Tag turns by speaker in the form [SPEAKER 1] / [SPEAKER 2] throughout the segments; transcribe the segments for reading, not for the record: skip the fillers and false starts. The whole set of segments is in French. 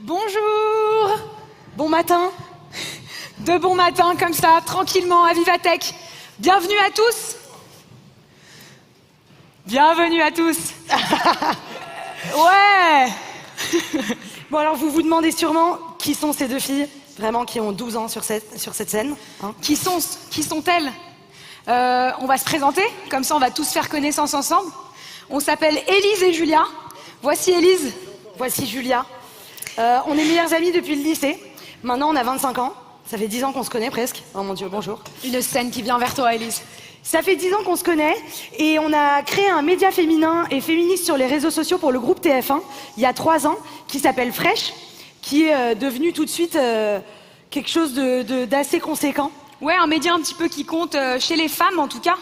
[SPEAKER 1] Bonjour.
[SPEAKER 2] Bon matin.
[SPEAKER 1] De bon matin, comme ça, tranquillement, à Vivatech. Bienvenue à tous. Bienvenue à tous. Ouais.
[SPEAKER 2] Bon, alors vous vous demandez sûrement qui sont ces deux filles, vraiment, qui ont 12 ans sur cette scène. Hein.
[SPEAKER 1] Qui sont-elles? On va se présenter, comme ça on va tous faire connaissance ensemble. On s'appelle Élise et Julia. Voici Élise.
[SPEAKER 2] Voici Julia. On est meilleures amies depuis le lycée. Maintenant, on a 25 ans. Ça fait 10 ans qu'on se connaît presque. Oh mon Dieu, bonjour.
[SPEAKER 1] Une scène qui vient vers toi, Élise.
[SPEAKER 2] Ça fait 10 ans qu'on se connaît et on a créé un média féminin et féministe sur les réseaux sociaux pour le groupe TF1 il y a 3 ans, qui s'appelle Fresh, qui est devenu tout de suite quelque chose d'assez conséquent.
[SPEAKER 1] Ouais, un média un petit peu qui compte chez les femmes en tout cas.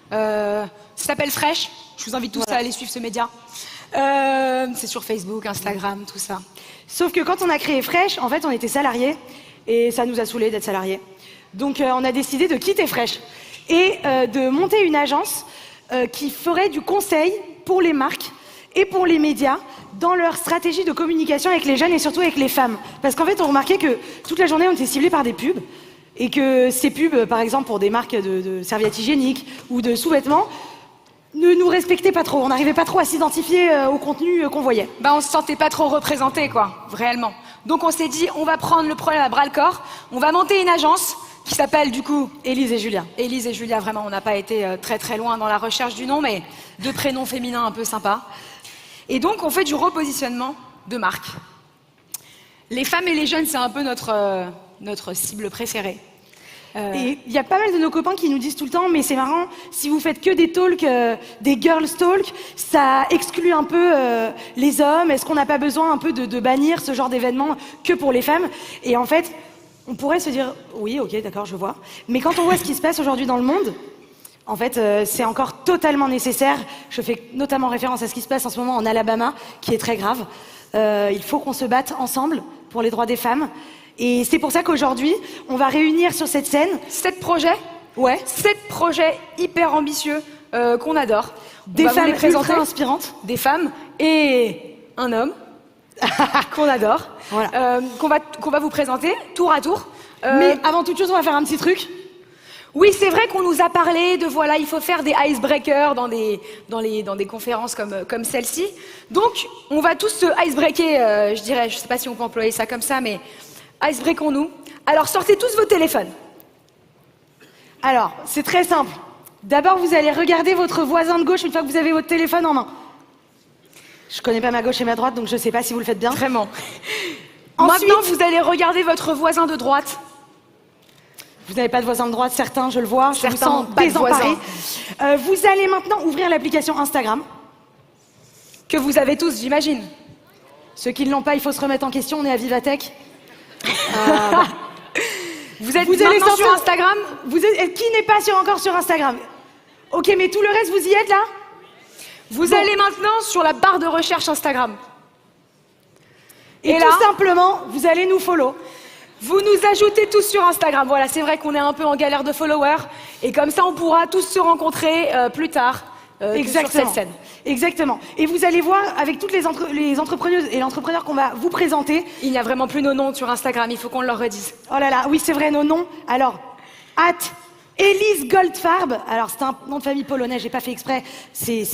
[SPEAKER 1] Ça s'appelle Fresh. Je vous invite tous à aller suivre ce média. C'est sur Facebook, Instagram, tout ça.
[SPEAKER 2] Sauf que quand on a créé Fresh, en fait, on était salariés et ça nous a saoulés d'être salariés. Donc on a décidé de quitter Fresh et de monter une agence qui ferait du conseil pour les marques et pour les médias dans leur stratégie de communication avec les jeunes et surtout avec les femmes. Parce qu'en fait, on remarquait que toute la journée, on était ciblés par des pubs et que ces pubs, par exemple, pour des marques de serviettes hygiéniques ou de sous-vêtements, ne nous respectaient pas trop. On n'arrivait pas trop à s'identifier au contenu qu'on voyait.
[SPEAKER 1] Bah, on se sentait pas trop représentés, quoi, réellement. Donc on s'est dit, on va prendre le problème à bras-le-corps, on va monter une agence qui s'appelle du coup
[SPEAKER 2] Élise et Julia.
[SPEAKER 1] Élise et Julia, vraiment, on n'a pas été très très loin dans la recherche du nom, mais deux prénoms féminins un peu sympas. Et donc on fait du repositionnement de marque. Les femmes et les jeunes, c'est un peu notre cible préférée.
[SPEAKER 2] Et il y a pas mal de nos copains qui nous disent tout le temps, mais c'est marrant, si vous faites que des talks, des girls talk, ça exclut un peu les hommes. Est-ce qu'on n'a pas besoin un peu de bannir ce genre d'événement que pour les femmes? Et en fait, on pourrait se dire, oui, ok, d'accord, je vois. Mais quand on voit ce qui se passe aujourd'hui dans le monde, en fait, c'est encore totalement nécessaire. Je fais notamment référence à ce qui se passe en ce moment en Alabama, qui est très grave. Il faut qu'on se batte ensemble pour les droits des femmes. Et c'est pour ça qu'aujourd'hui, on va réunir sur cette scène
[SPEAKER 1] 7 projets.
[SPEAKER 2] Ouais.
[SPEAKER 1] 7 projets hyper ambitieux qu'on adore.
[SPEAKER 2] Des femmes ultra inspirantes.
[SPEAKER 1] Des femmes et un homme qu'on adore.
[SPEAKER 2] Voilà.
[SPEAKER 1] Qu'on va vous présenter tour à tour.
[SPEAKER 2] Mais avant toute chose, on va faire un petit truc.
[SPEAKER 1] Oui, c'est vrai qu'on nous a parlé de voilà, il faut faire des icebreakers dans des conférences comme celle-ci. Donc, on va tous se icebreaker, je dirais, je sais pas si on peut employer ça comme ça, mais icebreakons-nous. Alors, sortez tous vos téléphones.
[SPEAKER 2] Alors, c'est très simple. D'abord, vous allez regarder votre voisin de gauche une fois que vous avez votre téléphone en main. Je connais pas ma gauche et ma droite, donc je sais pas si vous le faites bien.
[SPEAKER 1] Vraiment.
[SPEAKER 2] Ensuite,
[SPEAKER 1] maintenant, vous allez regarder votre voisin de droite.
[SPEAKER 2] Vous n'avez pas de voisin de droite, certains, je le vois.
[SPEAKER 1] Certains,
[SPEAKER 2] je vous sens
[SPEAKER 1] pas de
[SPEAKER 2] désemparés. Vous allez maintenant ouvrir l'application Instagram.
[SPEAKER 1] Que vous avez tous, j'imagine.
[SPEAKER 2] Ceux qui ne l'ont pas, il faut se remettre en question, on est à Vivatech.
[SPEAKER 1] Vous êtes maintenant sur Instagram?
[SPEAKER 2] Qui n'est pas encore sur Instagram? Ok, mais tout le reste, vous y êtes là?
[SPEAKER 1] Vous allez maintenant sur la barre de recherche Instagram.
[SPEAKER 2] Et
[SPEAKER 1] là,
[SPEAKER 2] tout simplement, vous allez nous follow.
[SPEAKER 1] Vous nous ajoutez tous sur Instagram. Voilà, c'est vrai qu'on est un peu en galère de followers. Et comme ça, on pourra tous se rencontrer plus tard sur cette scène.
[SPEAKER 2] Exactement. Et vous allez voir, avec toutes les entrepreneuses et l'entrepreneur qu'on va vous présenter...
[SPEAKER 1] Il n'y a vraiment plus nos noms sur Instagram, il faut qu'on leur redise.
[SPEAKER 2] Oh là là, oui, c'est vrai, nos noms. Alors, Élise Goldfarb. Alors, c'est un nom de famille polonais, j'ai pas fait exprès. C'est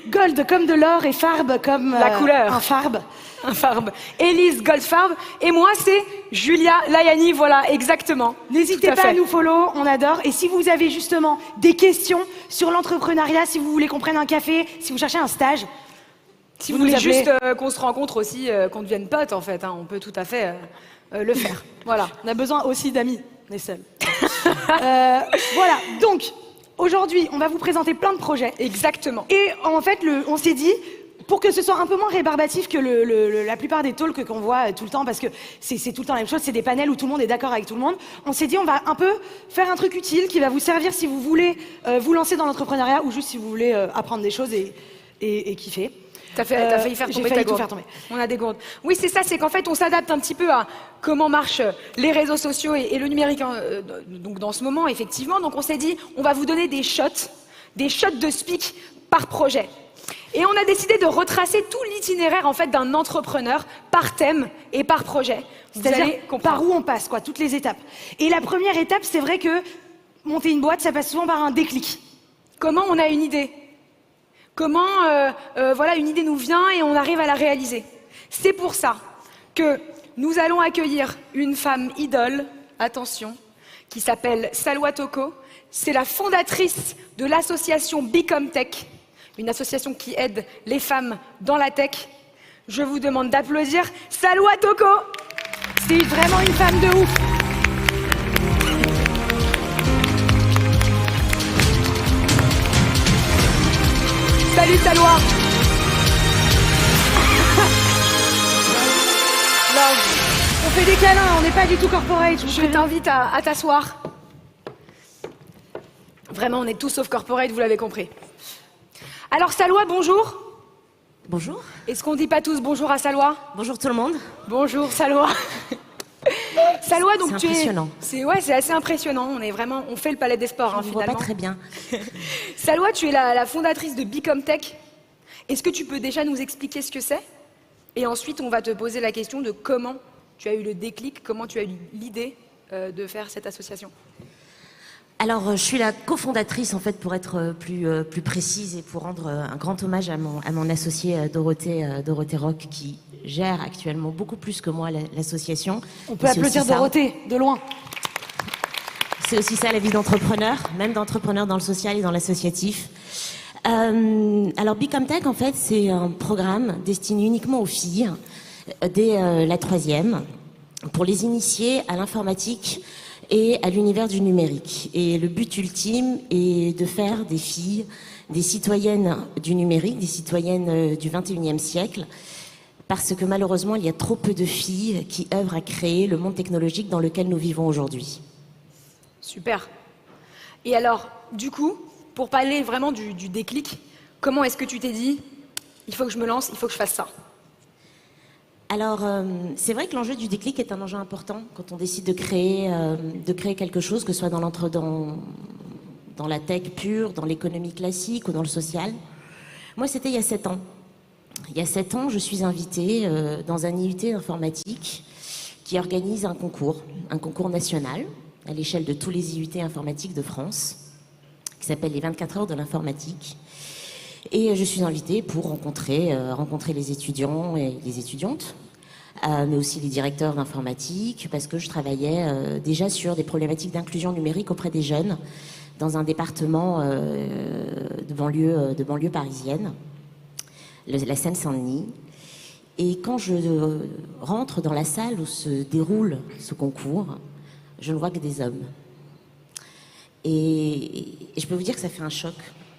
[SPEAKER 2] gold comme de l'or et farb comme...
[SPEAKER 1] la couleur.
[SPEAKER 2] Un farb.
[SPEAKER 1] Un farb. Élise Goldfarb. Et moi, c'est Julia Layani, voilà, exactement.
[SPEAKER 2] N'hésitez pas à nous follow, on adore. Et si vous avez justement des questions sur l'entrepreneuriat, si vous voulez qu'on prenne un café, si vous cherchez un stage...
[SPEAKER 1] Si vous voulez juste qu'on se rencontre aussi, qu'on devienne potes, en fait, hein, on peut tout à fait le faire. Voilà.
[SPEAKER 2] On a besoin aussi d'amis, on est seuls. Voilà, donc, aujourd'hui, on va vous présenter plein de projets.
[SPEAKER 1] Exactement.
[SPEAKER 2] Et en fait, on s'est dit, pour que ce soit un peu moins rébarbatif que la plupart des talks qu'on voit tout le temps, parce que c'est tout le temps la même chose, c'est des panels où tout le monde est d'accord avec tout le monde, on s'est dit, on va un peu faire un truc utile qui va vous servir si vous voulez vous lancer dans l'entrepreneuriat ou juste si vous voulez apprendre des choses et kiffer.
[SPEAKER 1] T'as failli faire tomber ta gourde. On a des gourdes. Oui, c'est ça, c'est qu'en fait, on s'adapte un petit peu à comment marchent les réseaux sociaux et le numérique donc dans ce moment, effectivement. Donc on s'est dit, on va vous donner des shots de speak par projet. Et on a décidé de retracer tout l'itinéraire en fait d'un entrepreneur par thème et par projet.
[SPEAKER 2] C'est-à-dire par où on passe, quoi, toutes les étapes. Et la première étape, c'est vrai que monter une boîte, ça passe souvent par un déclic.
[SPEAKER 1] Comment on a une idée? Comment voilà, une idée nous vient et on arrive à la réaliser? C'est pour ça que nous allons accueillir une femme idole, attention, qui s'appelle Salwa Toko. C'est la fondatrice de l'association Become Tech, une association qui aide les femmes dans la tech. Je vous demande d'applaudir Salwa Toko.
[SPEAKER 2] C'est vraiment une femme de ouf.
[SPEAKER 1] Salut Salwa.
[SPEAKER 2] On fait des câlins, on n'est pas du tout corporate.
[SPEAKER 1] Je t'invite à t'asseoir. Vraiment, on est tous sauf corporate, vous l'avez compris. Alors Salwa, bonjour.
[SPEAKER 3] Bonjour.
[SPEAKER 1] Est-ce qu'on dit pas tous bonjour à Salwa?
[SPEAKER 3] Bonjour tout le monde.
[SPEAKER 1] Bonjour Salwa. Salwa, donc
[SPEAKER 3] c'est impressionnant.
[SPEAKER 1] C'est assez impressionnant. On fait le palais des sports,
[SPEAKER 3] Je ne
[SPEAKER 1] finalement.
[SPEAKER 3] vois pas très bien.
[SPEAKER 1] Salwa, tu es la fondatrice de Become Tech. Est-ce que tu peux déjà nous expliquer ce que c'est? Et ensuite, on va te poser la question de comment tu as eu le déclic, comment tu as eu l'idée de faire cette association.
[SPEAKER 3] Alors, je suis la cofondatrice, en fait, pour être plus précise et pour rendre un grand hommage à mon associée Dorothée Roch, qui gère actuellement beaucoup plus que moi l'association.
[SPEAKER 2] On peut applaudir Dorothée, de loin.
[SPEAKER 3] C'est aussi ça la vie d'entrepreneur, même d'entrepreneur dans le social et dans l'associatif. Alors, Become Tech, en fait, c'est un programme destiné uniquement aux filles dès la 3e, pour les initier à l'informatique et à l'univers du numérique. Et le but ultime est de faire des filles des citoyennes du numérique, des citoyennes du 21e siècle, parce que malheureusement, il y a trop peu de filles qui œuvrent à créer le monde technologique dans lequel nous vivons aujourd'hui.
[SPEAKER 1] Super. Et alors, du coup, pour parler vraiment du déclic, comment est-ce que tu t'es dit, il faut que je me lance, il faut que je fasse ça?
[SPEAKER 3] Alors, c'est vrai que l'enjeu du déclic est un enjeu important quand on décide de créer quelque chose, que ce soit dans la tech pure, dans l'économie classique ou dans le social. Moi, c'était il y a 7 ans. Il y a 7 ans, je suis invitée dans un IUT informatique qui organise un concours national à l'échelle de tous les IUT informatiques de France, qui s'appelle les 24 heures de l'informatique. Et je suis invitée pour rencontrer les étudiants et les étudiantes, mais aussi les directeurs d'informatique, parce que je travaillais déjà sur des problématiques d'inclusion numérique auprès des jeunes dans un département de banlieue parisienne, la Seine-Saint-Denis. Et quand je rentre dans la salle où se déroule ce concours, je ne vois que des hommes. Et je peux vous dire que ça fait un choc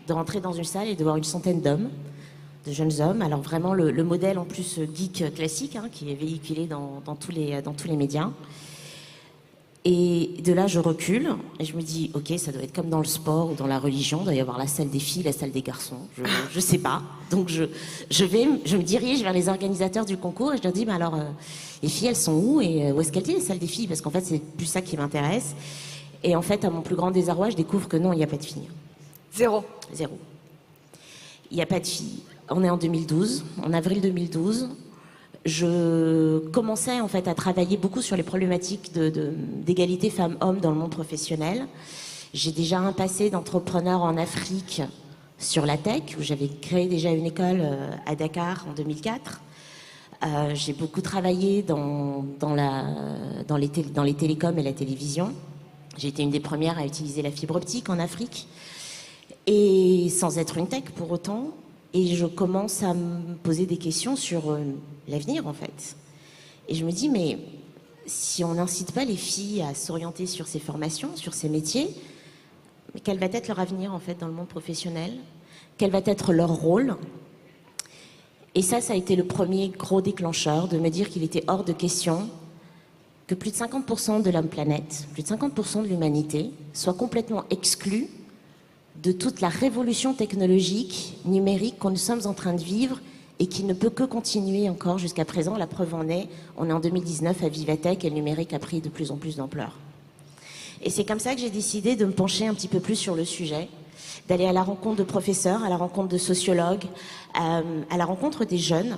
[SPEAKER 3] de rentrer dans une salle et de voir une centaine d'hommes, de jeunes hommes. Alors vraiment le modèle en plus geek classique, qui est véhiculé dans tous les médias. Et de là, je recule et je me dis, ok, ça doit être comme dans le sport ou dans la religion, il doit y avoir la salle des filles, la salle des garçons, je sais pas. Donc je me dirige vers les organisateurs du concours et je leur dis, alors les filles, elles sont où et où est-ce qu'elles sont les salles des filles? Parce qu'en fait, c'est plus ça qui m'intéresse. Et en fait, à mon plus grand désarroi, je découvre que non, il n'y a pas de filles.
[SPEAKER 1] Zéro.
[SPEAKER 3] Il n'y a pas de filles. On est en 2012, en avril 2012. Je commençais en fait à travailler beaucoup sur les problématiques d'égalité femmes-hommes dans le monde professionnel. J'ai déjà un passé d'entrepreneur en Afrique sur la tech, où j'avais créé déjà une école à Dakar en 2004. J'ai beaucoup travaillé dans les télécoms et la télévision. J'ai été une des premières à utiliser la fibre optique en Afrique, et sans être une tech pour autant. Et je commence à me poser des questions sur l'avenir, en fait. Et je me dis, mais si on n'incite pas les filles à s'orienter sur ces formations, sur ces métiers, mais quel va être leur avenir, en fait, dans le monde professionnel? Quel va être leur rôle? Et ça a été le premier gros déclencheur de me dire qu'il était hors de question que plus de 50% de l'homme planète, plus de 50% de l'humanité, soit complètement exclu de toute la révolution technologique, numérique que nous sommes en train de vivre et qui ne peut que continuer encore jusqu'à présent. La preuve en est, on est en 2019 à Vivatech et le numérique a pris de plus en plus d'ampleur. Et c'est comme ça que j'ai décidé de me pencher un petit peu plus sur le sujet d'aller à la rencontre de professeurs, à la rencontre de sociologues, à la rencontre des jeunes,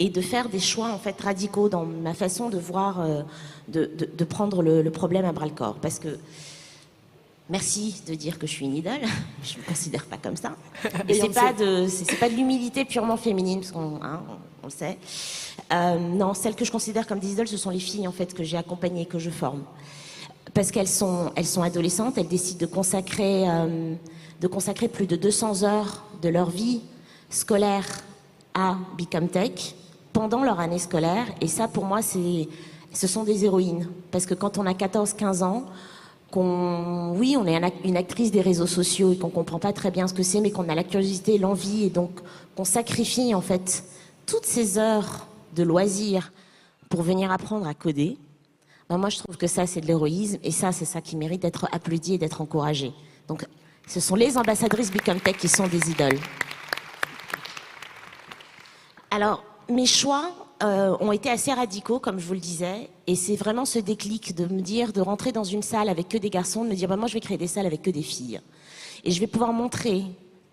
[SPEAKER 3] et de faire des choix en fait radicaux dans ma façon de voir, de prendre le problème à bras-le-corps. Parce que, merci de dire que je suis une idole, je ne me considère pas comme ça. Et c'est pas de l'humilité purement féminine, parce qu'on on le sait. Non, celles que je considère comme des idoles, ce sont les filles en fait que j'ai accompagnées, que je forme. Parce qu'elles sont adolescentes, elles décident de consacrer plus de 200 heures de leur vie scolaire à Become Tech pendant leur année scolaire. Et ça, pour moi, ce sont des héroïnes. Parce que quand on a 14-15 ans, on est une actrice des réseaux sociaux et qu'on comprend pas très bien ce que c'est, mais qu'on a la curiosité, l'envie, et donc qu'on sacrifie en fait toutes ces heures de loisirs pour venir apprendre à coder. Moi, je trouve que ça, c'est de l'héroïsme, et ça, c'est ça qui mérite d'être applaudi et d'être encouragé. Donc, ce sont les ambassadrices Become Tech qui sont des idoles. Alors, mes choix ont été assez radicaux, comme je vous le disais, et c'est vraiment ce déclic de me dire, de rentrer dans une salle avec que des garçons, de me dire, moi, je vais créer des salles avec que des filles. Et je vais pouvoir montrer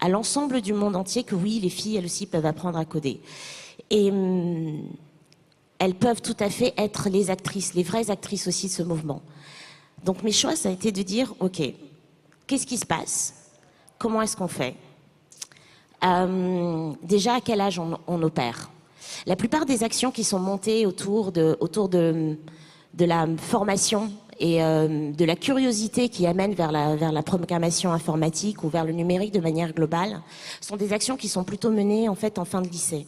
[SPEAKER 3] à l'ensemble du monde entier que oui, les filles, elles aussi, peuvent apprendre à coder. Et elles peuvent tout à fait être les actrices, les vraies actrices aussi de ce mouvement. Donc mes choix, ça a été de dire, ok, qu'est-ce qui se passe? Comment est-ce qu'on fait? Déjà, à quel âge on opère? La plupart des actions qui sont montées autour de la formation et de la curiosité qui amène vers la programmation informatique ou vers le numérique de manière globale sont des actions qui sont plutôt menées en fait en fin de lycée.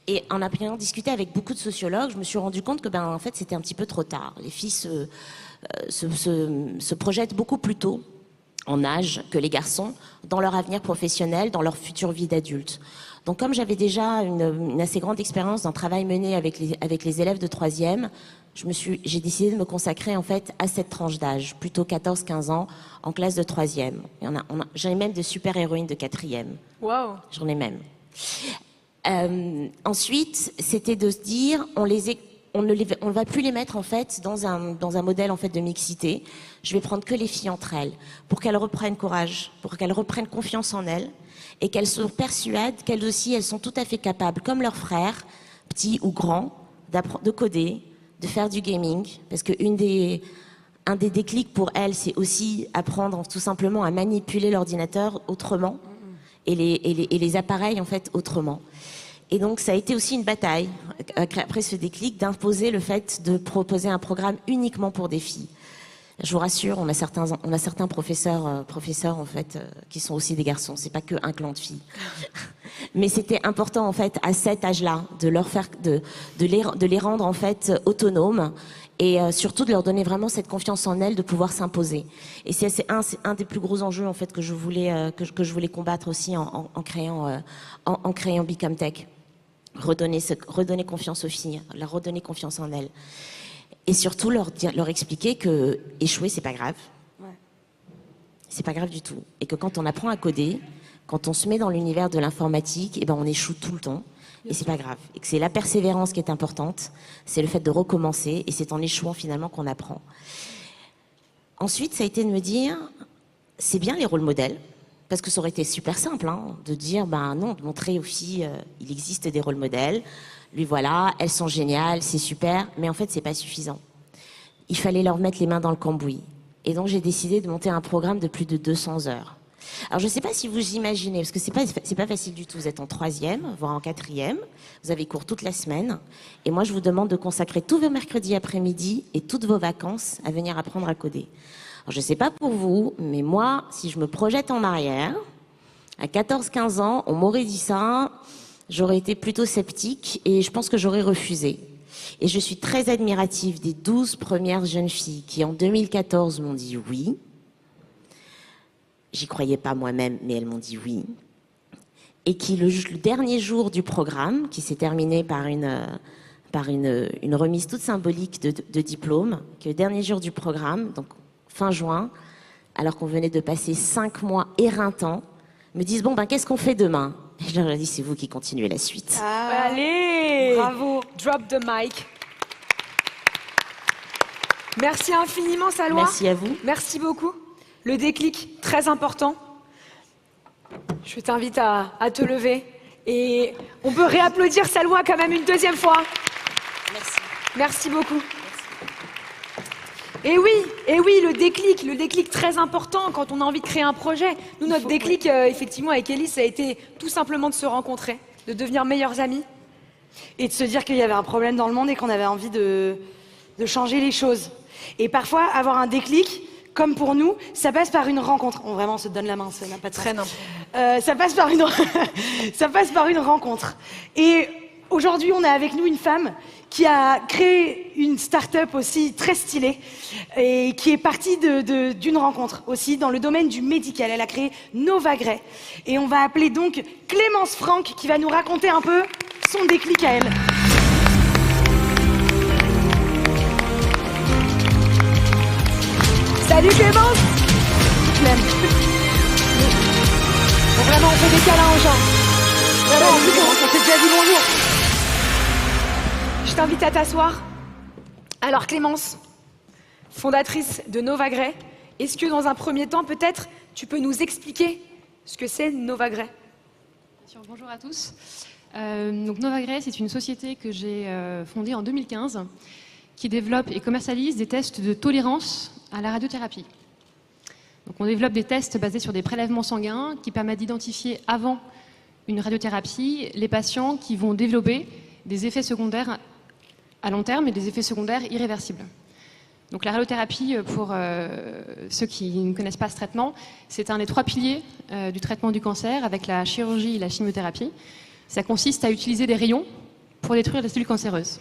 [SPEAKER 3] Et en ayant discuté avec beaucoup de sociologues, je me suis rendu compte que en fait c'était un petit peu trop tard. Les filles se projettent beaucoup plus tôt en âge que les garçons dans leur avenir professionnel, dans leur future vie d'adulte. Donc comme j'avais déjà une assez grande expérience d'un travail mené avec les élèves de 3e, j'ai décidé de me consacrer en fait à cette tranche d'âge, plutôt 14-15 ans, en classe de 3e. J'en ai même de super héroïnes de 4e.
[SPEAKER 1] Wow.
[SPEAKER 3] J'en ai même. Ensuite, c'était de se dire, on ne va plus les mettre en fait dans un modèle en fait de mixité. Je vais prendre que les filles entre elles, pour qu'elles reprennent courage, pour qu'elles reprennent confiance en elles, et qu'elles se persuadent qu'elles aussi, elles sont tout à fait capables, comme leurs frères, petits ou grands, de coder, de faire du gaming, parce que un des déclics pour elles, c'est aussi apprendre tout simplement à manipuler l'ordinateur autrement, et les appareils en fait autrement. Et donc ça a été aussi une bataille, après ce déclic, d'imposer le fait de proposer un programme uniquement pour des filles. Je vous rassure, on a certains professeurs en fait qui sont aussi des garçons. C'est pas que un clan de filles. Mais c'était important en fait à cet âge-là de leur faire, de les rendre en fait autonomes et surtout de leur donner vraiment cette confiance en elles de pouvoir s'imposer. Et c'est un des plus gros enjeux en fait que je voulais combattre aussi en créant Become Tech. Redonner confiance aux filles, leur redonner confiance en elles. Et surtout leur expliquer que échouer, c'est pas grave. Ouais. C'est pas grave du tout. Et que quand on apprend à coder, quand on se met dans l'univers de l'informatique, on échoue tout le temps. Et c'est pas grave. Et que c'est la persévérance qui est importante. C'est le fait de recommencer. Et c'est en échouant finalement qu'on apprend. Ensuite, ça a été de me dire, c'est bien les rôles modèles. Parce que ça aurait été super simple, de dire, non, de montrer aux filles, il existe des rôles modèles. Lui voilà, elles sont géniales, c'est super, mais en fait c'est pas suffisant. Il fallait leur mettre les mains dans le cambouis. Et donc j'ai décidé de monter un programme de plus de 200 heures. Alors je sais pas si vous imaginez, parce que c'est pas facile du tout. Vous êtes en 3e, voire en 4e, vous avez cours toute la semaine, et moi je vous demande de consacrer tous vos mercredis après-midi et toutes vos vacances à venir apprendre à coder. Alors je sais pas pour vous, mais moi, si je me projette en arrière, à 14-15 ans, on m'aurait dit ça, j'aurais été plutôt sceptique et je pense que j'aurais refusé. Et je suis très admirative des 12 premières jeunes filles qui, en 2014, m'ont dit oui. J'y croyais pas moi-même, mais elles m'ont dit oui. Et qui, le dernier jour du programme, qui s'est terminé par une remise toute symbolique de diplôme, que le dernier jour du programme, donc fin juin, alors qu'on venait de passer 5 mois éreintants, me disent qu'est-ce qu'on fait demain? Et je leur ai dit, c'est vous qui continuez la suite.
[SPEAKER 1] Ah, allez,
[SPEAKER 2] bravo.
[SPEAKER 1] Drop the mic. Merci infiniment, Salwa.
[SPEAKER 3] Merci à vous.
[SPEAKER 1] Merci beaucoup. Le déclic, très important. Je t'invite à te lever. Et on peut réapplaudir Salwa quand même une deuxième fois.
[SPEAKER 3] Merci.
[SPEAKER 1] Merci beaucoup. Et oui, le déclic très important quand on a envie de créer un projet. Nous, notre déclic, effectivement, avec Ellie, ça a été tout simplement de se rencontrer, de devenir meilleurs amis.
[SPEAKER 2] Et de se dire qu'il y avait un problème dans le monde et qu'on avait envie de changer les choses. Et parfois, avoir un déclic, comme pour nous, ça passe par une rencontre. Vraiment, on se donne la main, ça n'a pas de sens.
[SPEAKER 1] Très nimp.
[SPEAKER 2] Ça passe par une rencontre. Et aujourd'hui, on a avec nous une femme qui a créé une start-up aussi très stylée et qui est partie d'une rencontre aussi dans le domaine du médical. Elle a créé Novagray. Et on va appeler donc Clémence Franck qui va nous raconter un peu son déclic à elle.
[SPEAKER 1] Salut Clémence. Je l'aime. Bon, vraiment, on fait des câlins aux gens. Vraiment, en plus, on s'est déjà dit bonjour. Je t'invite à t'asseoir. Alors Clémence, fondatrice de Novagray, est-ce que dans un premier temps, peut-être, tu peux nous expliquer ce que c'est Novagray?
[SPEAKER 4] Bonjour à tous. Donc Novagray, c'est une société que j'ai fondée en 2015 qui développe et commercialise des tests de tolérance à la radiothérapie. Donc on développe des tests basés sur des prélèvements sanguins qui permettent d'identifier avant une radiothérapie les patients qui vont développer des effets secondaires à long terme et des effets secondaires irréversibles. Donc la radiothérapie, pour ceux qui ne connaissent pas ce traitement, c'est un des 3 piliers du traitement du cancer avec la chirurgie et la chimiothérapie. Ça consiste à utiliser des rayons pour détruire les cellules cancéreuses.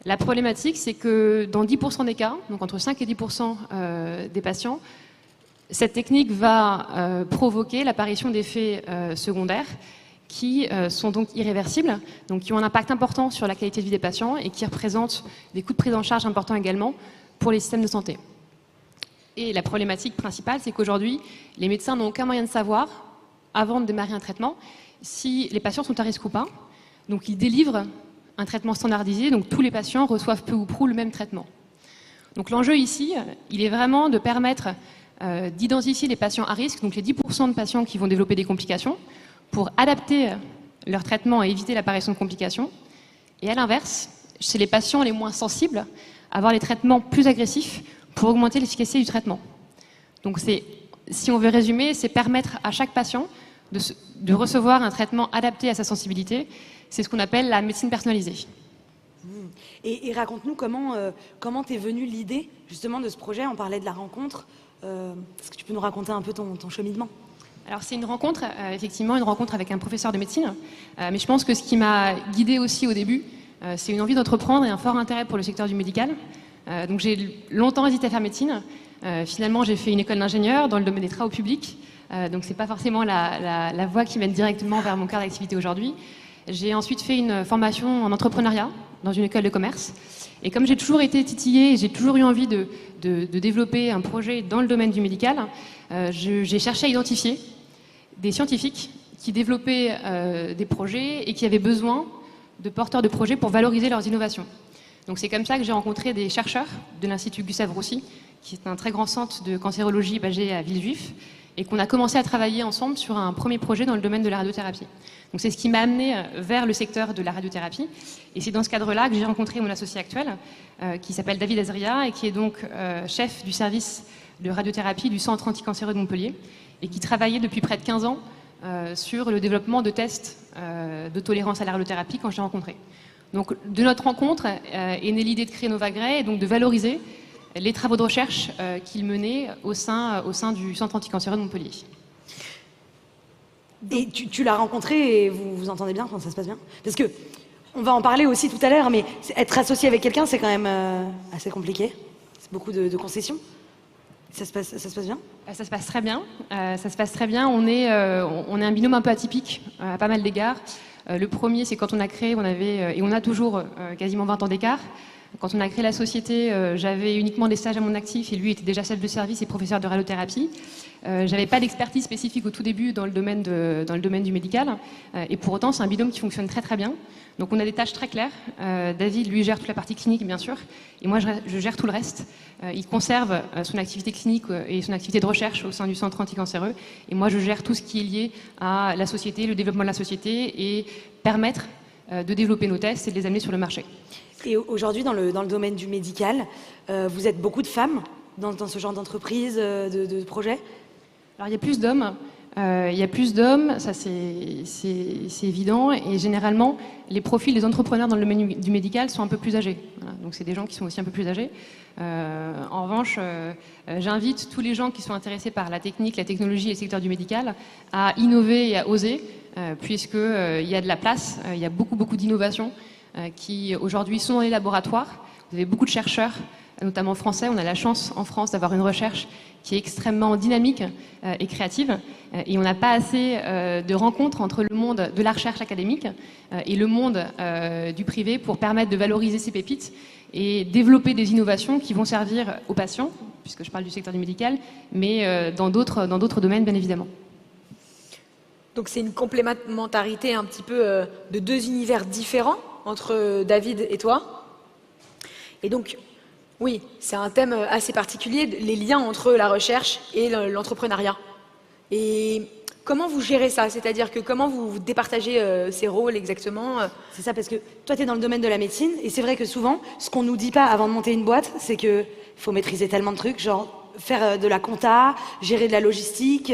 [SPEAKER 4] La problématique, c'est que dans 10% des cas, donc entre 5 et 10% des patients, cette technique va provoquer l'apparition d'effets secondaires qui sont donc irréversibles, donc qui ont un impact important sur la qualité de vie des patients et qui représentent des coûts de prise en charge importants également pour les systèmes de santé. Et la problématique principale, c'est qu'aujourd'hui, les médecins n'ont aucun moyen de savoir, avant de démarrer un traitement, si les patients sont à risque ou pas. Donc ils délivrent un traitement standardisé, donc tous les patients reçoivent peu ou prou le même traitement. Donc l'enjeu ici, il est vraiment de permettre d'identifier les patients à risque, donc les 10% de patients qui vont développer des complications, pour adapter leur traitement et éviter l'apparition de complications. Et à l'inverse, chez les patients les moins sensibles, avoir les traitements plus agressifs pour augmenter l'efficacité du traitement. Donc si on veut résumer, c'est permettre à chaque patient de recevoir un traitement adapté à sa sensibilité. C'est ce qu'on appelle la médecine personnalisée.
[SPEAKER 2] Et raconte-nous comment t'es venue l'idée justement de ce projet. On parlait de la rencontre. Est-ce que tu peux nous raconter un peu ton cheminement?
[SPEAKER 4] Alors c'est une rencontre, effectivement, une rencontre avec un professeur de médecine. Mais je pense que ce qui m'a guidée aussi au début, c'est une envie d'entreprendre et un fort intérêt pour le secteur du médical. Donc j'ai longtemps hésité à faire médecine. Finalement, j'ai fait une école d'ingénieur dans le domaine des travaux publics. Donc c'est pas forcément la voie qui mène directement vers mon cœur d'activité aujourd'hui. J'ai ensuite fait une formation en entrepreneuriat dans une école de commerce. Et comme j'ai toujours été titillée et j'ai toujours eu envie de développer un projet dans le domaine du médical, j'ai cherché à identifier des scientifiques qui développaient des projets et qui avaient besoin de porteurs de projets pour valoriser leurs innovations. Donc c'est comme ça que j'ai rencontré des chercheurs de l'Institut Gustave-Roussy, qui est un très grand centre de cancérologie basé à Villejuif, et qu'on a commencé à travailler ensemble sur un premier projet dans le domaine de la radiothérapie. Donc c'est ce qui m'a amené vers le secteur de la radiothérapie. Et c'est dans ce cadre-là que j'ai rencontré mon associé actuel, qui s'appelle David Azria, et qui est donc chef du service de radiothérapie du Centre anticancéreux de Montpellier, et qui travaillait depuis près de 15 ans sur le développement de tests de tolérance à la radiothérapie quand je l'ai rencontré. Donc de notre rencontre est née l'idée de créer Novagray, et donc de valoriser les travaux de recherche qu'il menait au sein du Centre anticancéreux de Montpellier.
[SPEAKER 2] Et tu l'as rencontré et vous vous entendez bien, ça se passe bien? Parce que, on va en parler aussi tout à l'heure, mais être associé avec quelqu'un, c'est quand même assez compliqué. C'est beaucoup de concessions. Ça se passe bien?
[SPEAKER 4] Ça se passe très bien. Ça se passe très bien. On est un binôme un peu atypique à pas mal d'égards. Le premier, c'est quand on a créé, on avait, et on a toujours quasiment 20 ans d'écart. Quand on a créé la société, j'avais uniquement des stages à mon actif et lui était déjà chef de service et professeur de radiothérapie. J'avais pas d'expertise spécifique au tout début dans le domaine du médical. Et pour autant, c'est un binôme qui fonctionne très très bien. Donc on a des tâches très claires. David, lui, gère toute la partie clinique, bien sûr. Et moi, je gère tout le reste. Il conserve son activité clinique et son activité de recherche au sein du centre anticancéreux. Et moi, je gère tout ce qui est lié à la société, le développement de la société et permettre de développer nos tests et de les amener sur le marché.
[SPEAKER 2] Et aujourd'hui, dans le domaine du médical, vous êtes beaucoup de femmes dans ce genre d'entreprise, de projet?
[SPEAKER 4] Alors, il y a plus d'hommes. Ça c'est évident. Et généralement, les profils des entrepreneurs dans le domaine du médical sont un peu plus âgés. Voilà. Donc, c'est des gens qui sont aussi un peu plus âgés. En revanche, j'invite tous les gens qui sont intéressés par la technique, la technologie et le secteur du médical à innover et à oser, puisqu'il y a de la place, il y a beaucoup d'innovations qui aujourd'hui sont dans les laboratoires. Vous avez beaucoup de chercheurs, notamment français. On a la chance en France d'avoir une recherche qui est extrêmement dynamique et créative. Et on n'a pas assez de rencontres entre le monde de la recherche académique et le monde du privé pour permettre de valoriser ces pépites et développer des innovations qui vont servir aux patients, puisque je parle du secteur du médical, mais dans d'autres domaines, bien évidemment.
[SPEAKER 1] Donc c'est une complémentarité un petit peu de deux univers différents entre David et toi. Et donc, oui, c'est un thème assez particulier, les liens entre la recherche et l'entrepreneuriat. Et comment vous gérez ça? C'est-à-dire que comment vous départagez ces rôles exactement?
[SPEAKER 2] C'est ça, parce que toi, tu es dans le domaine de la médecine, et c'est vrai que souvent, ce qu'on nous dit pas avant de monter une boîte, c'est qu'il faut maîtriser tellement de trucs, genre faire de la compta, gérer de la logistique,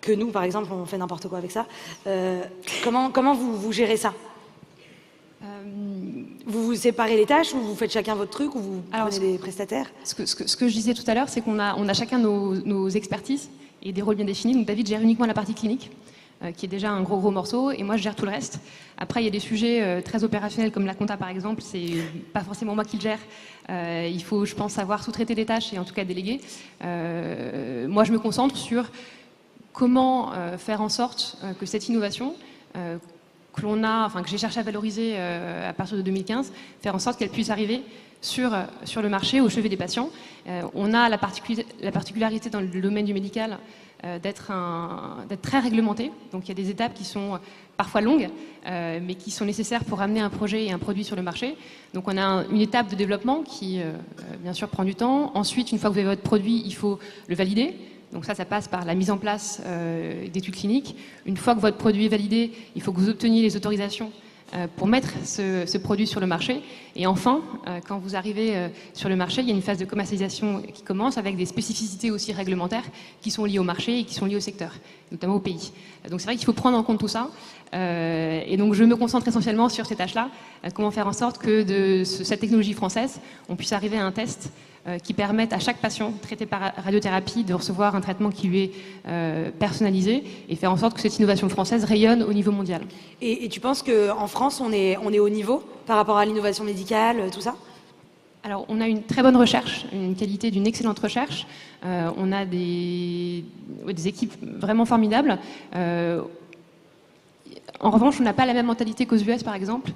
[SPEAKER 2] que nous, par exemple, on fait n'importe quoi avec ça. Comment vous gérez ça? Vous séparez les tâches, ou vous faites chacun votre truc, ou vous prenez des prestataires?
[SPEAKER 4] Ce que je disais tout à l'heure, c'est qu'on a chacun nos expertises et des rôles bien définis. Donc David gère uniquement la partie clinique, qui est déjà un gros morceau, et moi je gère tout le reste. Après, il y a des sujets très opérationnels comme la compta par exemple, c'est pas forcément moi qui le gère. Il faut, je pense, savoir sous-traiter des tâches et en tout cas déléguer. Moi je me concentre sur comment faire en sorte que cette innovation que j'ai cherché à valoriser à partir de 2015, faire en sorte qu'elle puisse arriver sur le marché, au chevet des patients. On a la particularité dans le domaine du médical d'être très réglementé. Donc il y a des étapes qui sont parfois longues, mais qui sont nécessaires pour amener un projet et un produit sur le marché. Donc on a une étape de développement qui, bien sûr, prend du temps. Ensuite, une fois que vous avez votre produit, il faut le valider. Donc ça passe par la mise en place d'études cliniques. Une fois que votre produit est validé, il faut que vous obteniez les autorisations pour mettre ce produit sur le marché. Et enfin, quand vous arrivez sur le marché, il y a une phase de commercialisation qui commence avec des spécificités aussi réglementaires qui sont liées au marché et qui sont liées au secteur, notamment au pays. Donc c'est vrai qu'il faut prendre en compte tout ça. Et donc je me concentre essentiellement sur ces tâches-là. Comment faire en sorte que de cette technologie française, on puisse arriver à un test qui permettent à chaque patient traité par radiothérapie de recevoir un traitement qui lui est personnalisé et faire en sorte que cette innovation française rayonne au niveau mondial.
[SPEAKER 2] Et tu penses qu'en France, on est au niveau par rapport à l'innovation médicale, tout ça?
[SPEAKER 4] Alors, on a une très bonne recherche, une qualité d'une excellente recherche. On a des équipes vraiment formidables. En revanche, on n'a pas la même mentalité qu'aux US, par exemple,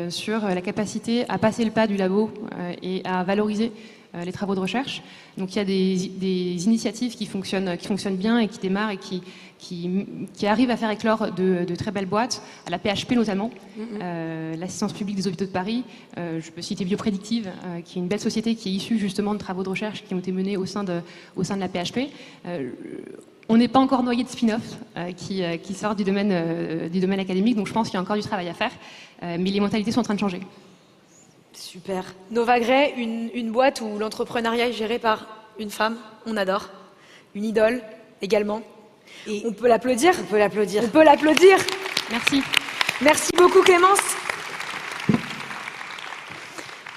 [SPEAKER 4] sur la capacité à passer le pas du labo et à valoriser les travaux de recherche. Donc, il y a des initiatives qui fonctionnent bien et qui démarrent et qui arrivent à faire éclore de très belles boîtes, à la PHP notamment, l'assistance publique des hôpitaux de Paris. Je peux citer Bioprédictive, qui est une belle société qui est issue justement de travaux de recherche qui ont été menés au sein de la PHP. On n'est pas encore noyé de spin-off qui sort du domaine académique, donc je pense qu'il y a encore du travail à faire, mais les mentalités sont en train de changer.
[SPEAKER 2] Super.
[SPEAKER 1] Novagray, une boîte où l'entrepreneuriat est géré par une femme, on adore. Une idole également. Et on peut l'applaudir?
[SPEAKER 2] On peut l'applaudir.
[SPEAKER 1] On peut l'applaudir.
[SPEAKER 4] Merci.
[SPEAKER 1] Merci beaucoup Clémence.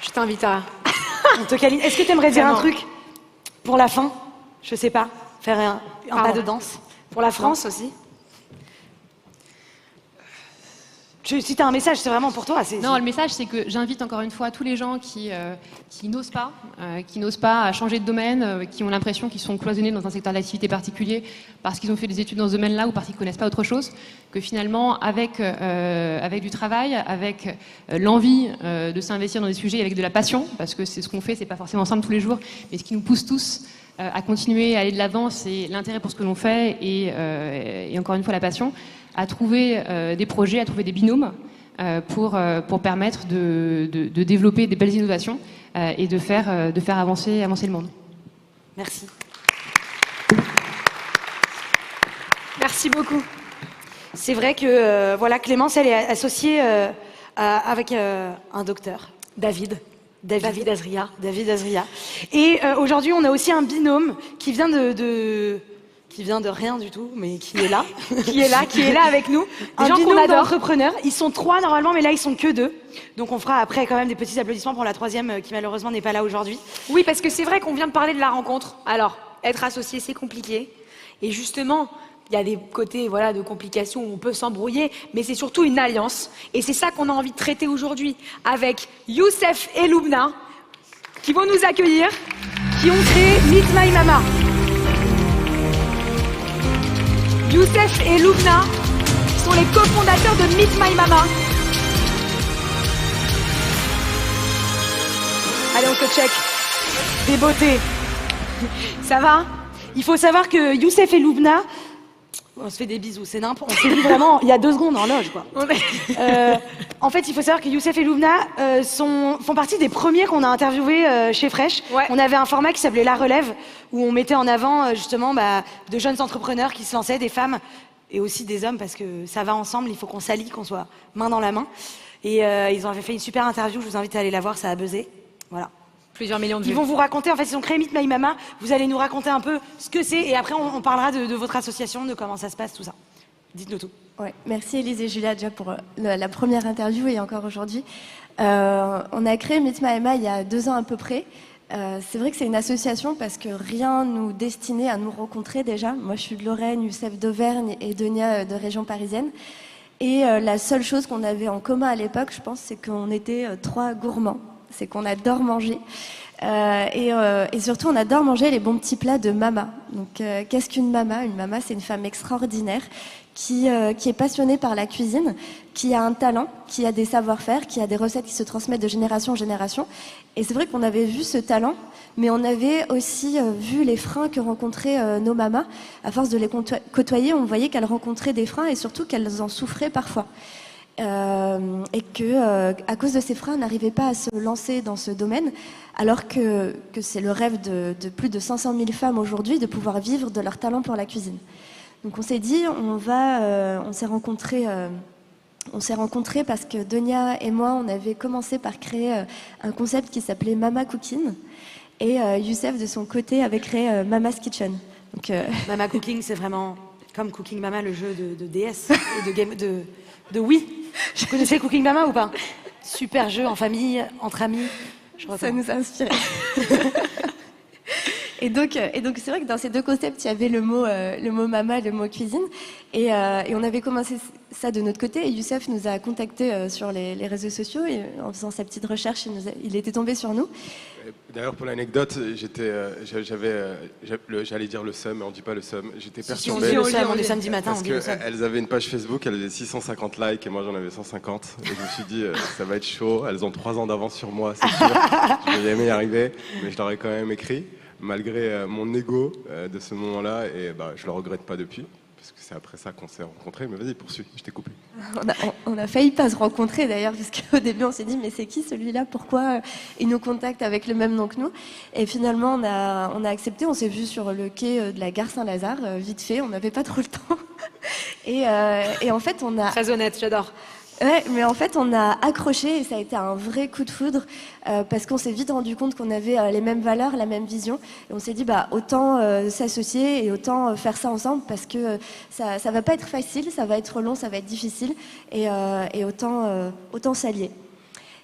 [SPEAKER 1] Je t'invite à...
[SPEAKER 2] On te câline. Est-ce que tu aimerais dire un truc pour la fin? Je sais pas. Faire un pas de danse.
[SPEAKER 1] Pour la France aussi.
[SPEAKER 2] Si t'as un message, c'est vraiment pour toi.
[SPEAKER 4] Non, le message, c'est que j'invite encore une fois tous les gens qui n'osent pas à changer de domaine, qui ont l'impression qu'ils sont cloisonnés dans un secteur d'activité particulier parce qu'ils ont fait des études dans ce domaine-là ou parce qu'ils connaissent pas autre chose, que finalement, avec du travail, avec l'envie de s'investir dans des sujets, avec de la passion, parce que c'est ce qu'on fait, c'est pas forcément simple tous les jours, mais ce qui nous pousse tous à continuer à aller de l'avant, c'est l'intérêt pour ce que l'on fait et encore une fois la passion, à trouver des projets, à trouver des binômes pour permettre de développer des belles innovations et de faire avancer le monde.
[SPEAKER 2] Merci.
[SPEAKER 1] Merci beaucoup.
[SPEAKER 2] C'est vrai que Clémence, elle est associée avec un docteur, David Azria. David Azria. Et aujourd'hui, on a aussi un binôme qui vient qui vient de rien du tout, mais qui est là, qui est là avec nous. Des gens qu'on adore. Entrepreneurs. Ils sont 3 normalement, mais là ils sont que 2. Donc on fera après quand même des petits applaudissements pour la 3e qui malheureusement n'est pas là aujourd'hui.
[SPEAKER 1] Oui, parce que c'est vrai qu'on vient de parler de la rencontre. Alors, être associé, c'est compliqué. Et justement, il y a des côtés de complications où on peut s'embrouiller, mais c'est surtout une alliance. Et c'est ça qu'on a envie de traiter aujourd'hui avec Youssef et Loubna, qui vont nous accueillir, qui ont créé Meet My Mama. Youssef et Loubna sont les cofondateurs de Meet My Mama. Allez, on se check.
[SPEAKER 2] Des beautés.
[SPEAKER 1] Ça va?
[SPEAKER 2] Il faut savoir que Youssef et Loubna, on se fait des bisous, c'est n'importe. On s'est dit vraiment il y a 2 secondes en loge, quoi. En fait, il faut savoir que Youssef et Loubna font partie des premiers qu'on a interviewés chez Fresh.
[SPEAKER 1] Ouais.
[SPEAKER 2] On avait un format qui s'appelait La Relève, où on mettait en avant justement de jeunes entrepreneurs qui se lançaient, des femmes et aussi des hommes, parce que ça va ensemble, il faut qu'on s'allie, qu'on soit main dans la main. Et ils ont fait une super interview, je vous invite à aller la voir, ça a buzzé. Voilà.
[SPEAKER 1] Plusieurs millions de vues.
[SPEAKER 2] Ils vont vous raconter, en fait, ils ont créé Meet My Mama, vous allez nous raconter un peu ce que c'est, et après on parlera de votre association, de comment ça se passe, tout ça. Dites-nous tout.
[SPEAKER 5] Ouais, merci Élise et Julia déjà pour la première interview et encore aujourd'hui. On a créé Meet My Mama il y a 2 ans à peu près. C'est vrai que c'est une association parce que rien nous destinait à nous rencontrer déjà. Moi je suis de Lorraine, Youssef d'Auvergne et Donia de région parisienne. Et la seule chose qu'on avait en commun à l'époque, je pense, c'est qu'on était 3 gourmands. C'est qu'on adore manger. Et surtout, on adore manger les bons petits plats de mama. Donc, qu'est-ce qu'une mama? Une mama, c'est une femme extraordinaire qui est passionnée par la cuisine, qui a un talent, qui a des savoir-faire, qui a des recettes qui se transmettent de génération en génération. Et c'est vrai qu'on avait vu ce talent, mais on avait aussi vu les freins que rencontraient nos mamas. À force de les côtoyer, on voyait qu'elles rencontraient des freins et surtout qu'elles en souffraient parfois. Et que à cause de ces freins, on n'arrivait pas à se lancer dans ce domaine, alors que c'est le rêve de plus de 500 000 femmes aujourd'hui de pouvoir vivre de leur talent pour la cuisine. Donc on s'est dit, on s'est rencontrés parce que Donia et moi, on avait commencé par créer un concept qui s'appelait Mama Cooking, et Youssef de son côté avait créé Mama's Kitchen. Donc,
[SPEAKER 2] Mama Cooking, c'est vraiment comme Cooking Mama, le jeu de DS et de game de Wii. Je connaissais Cooking Mama ou pas? Super jeu en famille, entre amis.
[SPEAKER 5] Ça nous a inspiré. Et donc c'est vrai que dans ces 2 concepts, il y avait le mot mama, le mot cuisine. Et on avait commencé ça de notre côté. Et Youssef nous a contactés sur les réseaux sociaux. Et en faisant sa petite recherche, il était tombé sur nous.
[SPEAKER 6] D'ailleurs, pour l'anecdote, j'allais dire le seum, mais on dit pas le seum. J'étais perturbé.
[SPEAKER 2] Si, on dit le seum, on est samedi matin, on dit le seum.
[SPEAKER 6] Parce qu'elles avaient une page Facebook, elles avaient 650 likes et moi j'en avais 150. Et je me suis dit, ça va être chaud. Elles ont 3 ans d'avance sur moi, c'est sûr. Je vais jamais y arriver, mais je leur ai quand même écrit, malgré mon ego de ce moment-là. Et je le regrette pas depuis. Parce que c'est après ça qu'on s'est rencontrés. Mais vas-y, poursuis, je t'ai coupé.
[SPEAKER 5] On a failli pas se rencontrer d'ailleurs, parce qu'au début on s'est dit mais c'est qui celui-là? Pourquoi il nous contacte avec le même nom que nous? Et finalement on a accepté, on s'est vu sur le quai de la gare Saint-Lazare, vite fait, on n'avait pas trop le temps. Et en fait on a...
[SPEAKER 1] Très honnête, j'adore.
[SPEAKER 5] Ouais, mais en fait, on a accroché et ça a été un vrai coup de foudre parce qu'on s'est vite rendu compte qu'on avait les mêmes valeurs, la même vision. Et on s'est dit, autant s'associer et autant faire ça ensemble parce que ça va pas être facile, ça va être long, ça va être difficile et autant s'allier.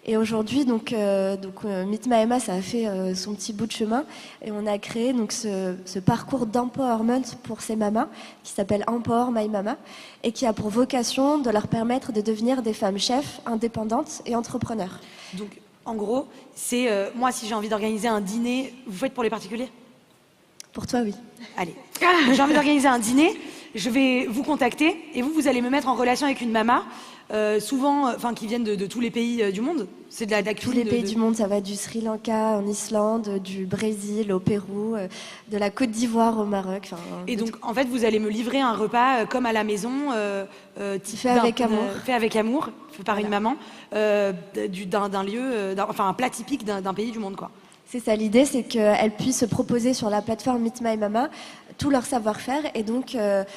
[SPEAKER 5] Et aujourd'hui, Meet My Emma, ça a fait son petit bout de chemin et on a créé donc ce parcours d'empowerment pour ces mamas qui s'appelle Empower My Mama et qui a pour vocation de leur permettre de devenir des femmes chefs, indépendantes et entrepreneurs.
[SPEAKER 2] Donc, en gros, c'est moi, si j'ai envie d'organiser un dîner, vous faites pour les particuliers?
[SPEAKER 5] Pour toi, oui.
[SPEAKER 2] Allez. J'ai envie d'organiser un dîner, je vais vous contacter et vous allez me mettre en relation avec une mama, souvent, qui viennent de tous les pays du monde. C'est de la
[SPEAKER 5] Tous les pays du monde, ça va du Sri Lanka en Islande, du Brésil au Pérou, de la Côte d'Ivoire au Maroc.
[SPEAKER 2] Et donc, en fait, vous allez me livrer un repas comme à la maison,
[SPEAKER 5] fait avec amour.
[SPEAKER 2] Fait avec amour, fait par une maman, d'un lieu, un plat typique d'un pays du monde, quoi.
[SPEAKER 5] C'est ça, l'idée, c'est qu'elles puissent proposer sur la plateforme Meet My Mama tout leur savoir-faire et donc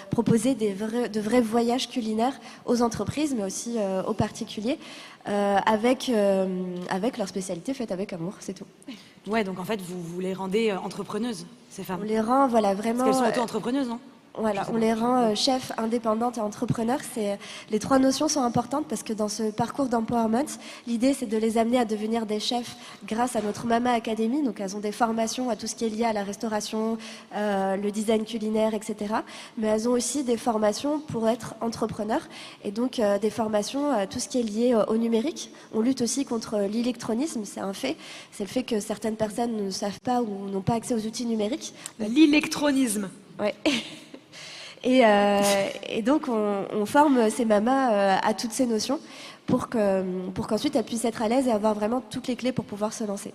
[SPEAKER 5] proposer de vrais voyages culinaires aux entreprises, mais aussi aux particuliers, avec leur spécialité faite avec amour, c'est tout.
[SPEAKER 2] Ouais, donc en fait, vous les rendez entrepreneuses, ces femmes.
[SPEAKER 5] On les rend, voilà, vraiment...
[SPEAKER 2] Parce qu'elles sont auto-entrepreneuses, non ?
[SPEAKER 5] Voilà, on les rend chefs, indépendantes et entrepreneurs. Les trois notions sont importantes parce que dans ce parcours d'empowerment, l'idée c'est de les amener à devenir des chefs grâce à notre Mama Academy. Donc elles ont des formations à tout ce qui est lié à la restauration, le design culinaire, etc. Mais elles ont aussi des formations pour être entrepreneurs et donc des formations à tout ce qui est lié au numérique. On lutte aussi contre l'électronisme, c'est un fait. C'est le fait que certaines personnes ne savent pas ou n'ont pas accès aux outils numériques.
[SPEAKER 1] L'électronisme.
[SPEAKER 5] Ouais. Et donc, on forme ces mamas à toutes ces notions pour qu'ensuite elles puissent être à l'aise et avoir vraiment toutes les clés pour pouvoir se lancer.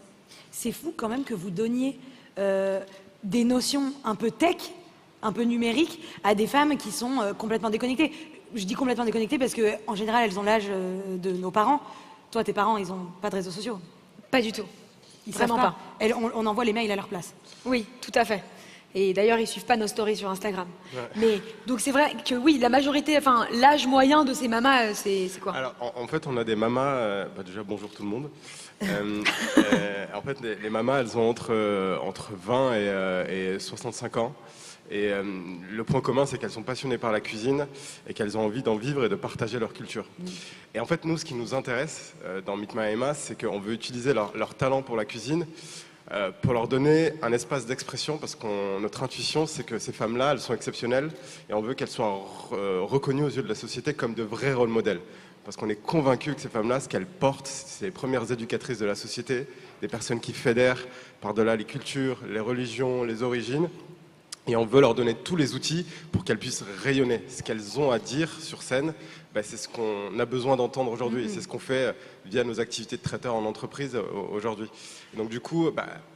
[SPEAKER 2] C'est fou quand même que vous donniez des notions un peu tech, un peu numériques, à des femmes qui sont complètement déconnectées. Je dis complètement déconnectées parce qu'en général, elles ont l'âge de nos parents. Toi, tes parents, ils n'ont pas de réseaux sociaux.
[SPEAKER 1] Pas du tout.
[SPEAKER 2] Ils
[SPEAKER 1] Vraiment
[SPEAKER 2] savent
[SPEAKER 1] pas.
[SPEAKER 2] On envoie les mails à leur place.
[SPEAKER 1] Oui, tout à fait. Et d'ailleurs, ils suivent pas nos stories sur Instagram.
[SPEAKER 6] Ouais.
[SPEAKER 1] Mais donc c'est vrai que oui, la majorité, l'âge moyen de ces mamas, c'est quoi?
[SPEAKER 6] Alors, en fait, on a des mamas. Déjà, bonjour tout le monde. En fait, les mamas, elles ont entre 20 et 65 ans. Et le point commun, c'est qu'elles sont passionnées par la cuisine et qu'elles ont envie d'en vivre et de partager leur culture. Et en fait, nous, ce qui nous intéresse dans Meet My Emma, c'est qu'on veut utiliser leur talent pour la cuisine pour leur donner un espace d'expression, parce que notre intuition, c'est que ces femmes-là, elles sont exceptionnelles et on veut qu'elles soient reconnues aux yeux de la société comme de vrais rôles modèles. Parce qu'on est convaincus que ces femmes-là, ce qu'elles portent, c'est les premières éducatrices de la société, des personnes qui fédèrent par-delà les cultures, les religions, les origines. Et on veut leur donner tous les outils pour qu'elles puissent rayonner. Ce qu'elles ont à dire sur scène, c'est ce qu'on a besoin d'entendre aujourd'hui. Et c'est ce qu'on fait via nos activités de traiteurs en entreprise aujourd'hui. Et donc du coup,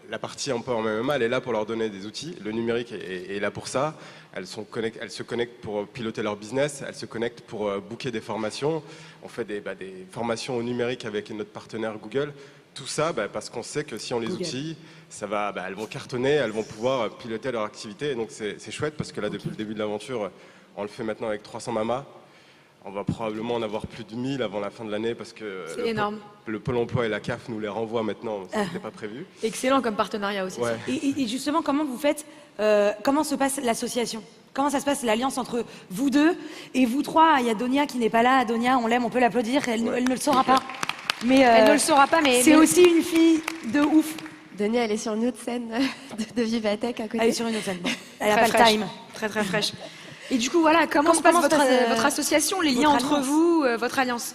[SPEAKER 6] la partie Empower MMA, elle est là pour leur donner des outils. Le numérique est là pour ça. Elles se connectent pour piloter leur business. Elles se connectent pour booker des formations. On fait des formations au numérique avec notre partenaire Google. Tout ça parce qu'on sait que si on les outille, elles vont cartonner, elles vont pouvoir piloter leur activité. Et donc c'est chouette parce que là, depuis le début de l'aventure, on le fait maintenant avec 300 mamas. On va probablement en avoir plus de 1000 avant la fin de l'année parce que le Pôle emploi et la CAF nous les renvoient maintenant, ce n'était pas prévu.
[SPEAKER 1] Excellent comme partenariat aussi.
[SPEAKER 6] Ouais.
[SPEAKER 2] Et justement, comment vous faites, comment se passe l'association? Comment ça se passe, l'alliance entre vous deux et vous trois? Il y a Donia qui n'est pas là. Donia, on l'aime, on peut l'applaudir. Elle ne le saura pas. Mais,
[SPEAKER 1] elle ne le saura pas, mais...
[SPEAKER 2] C'est aussi une fille de ouf.
[SPEAKER 5] Donia, elle est sur une autre scène de Vivatech à côté.
[SPEAKER 2] Elle est sur une autre scène. Bon. Elle n'a
[SPEAKER 1] Très
[SPEAKER 2] pas
[SPEAKER 1] fraîche.
[SPEAKER 2] le time.
[SPEAKER 1] Très très fraîche. Et du coup, voilà, comment se passe votre association, les liens entre
[SPEAKER 2] alliance.
[SPEAKER 1] vous, votre alliance?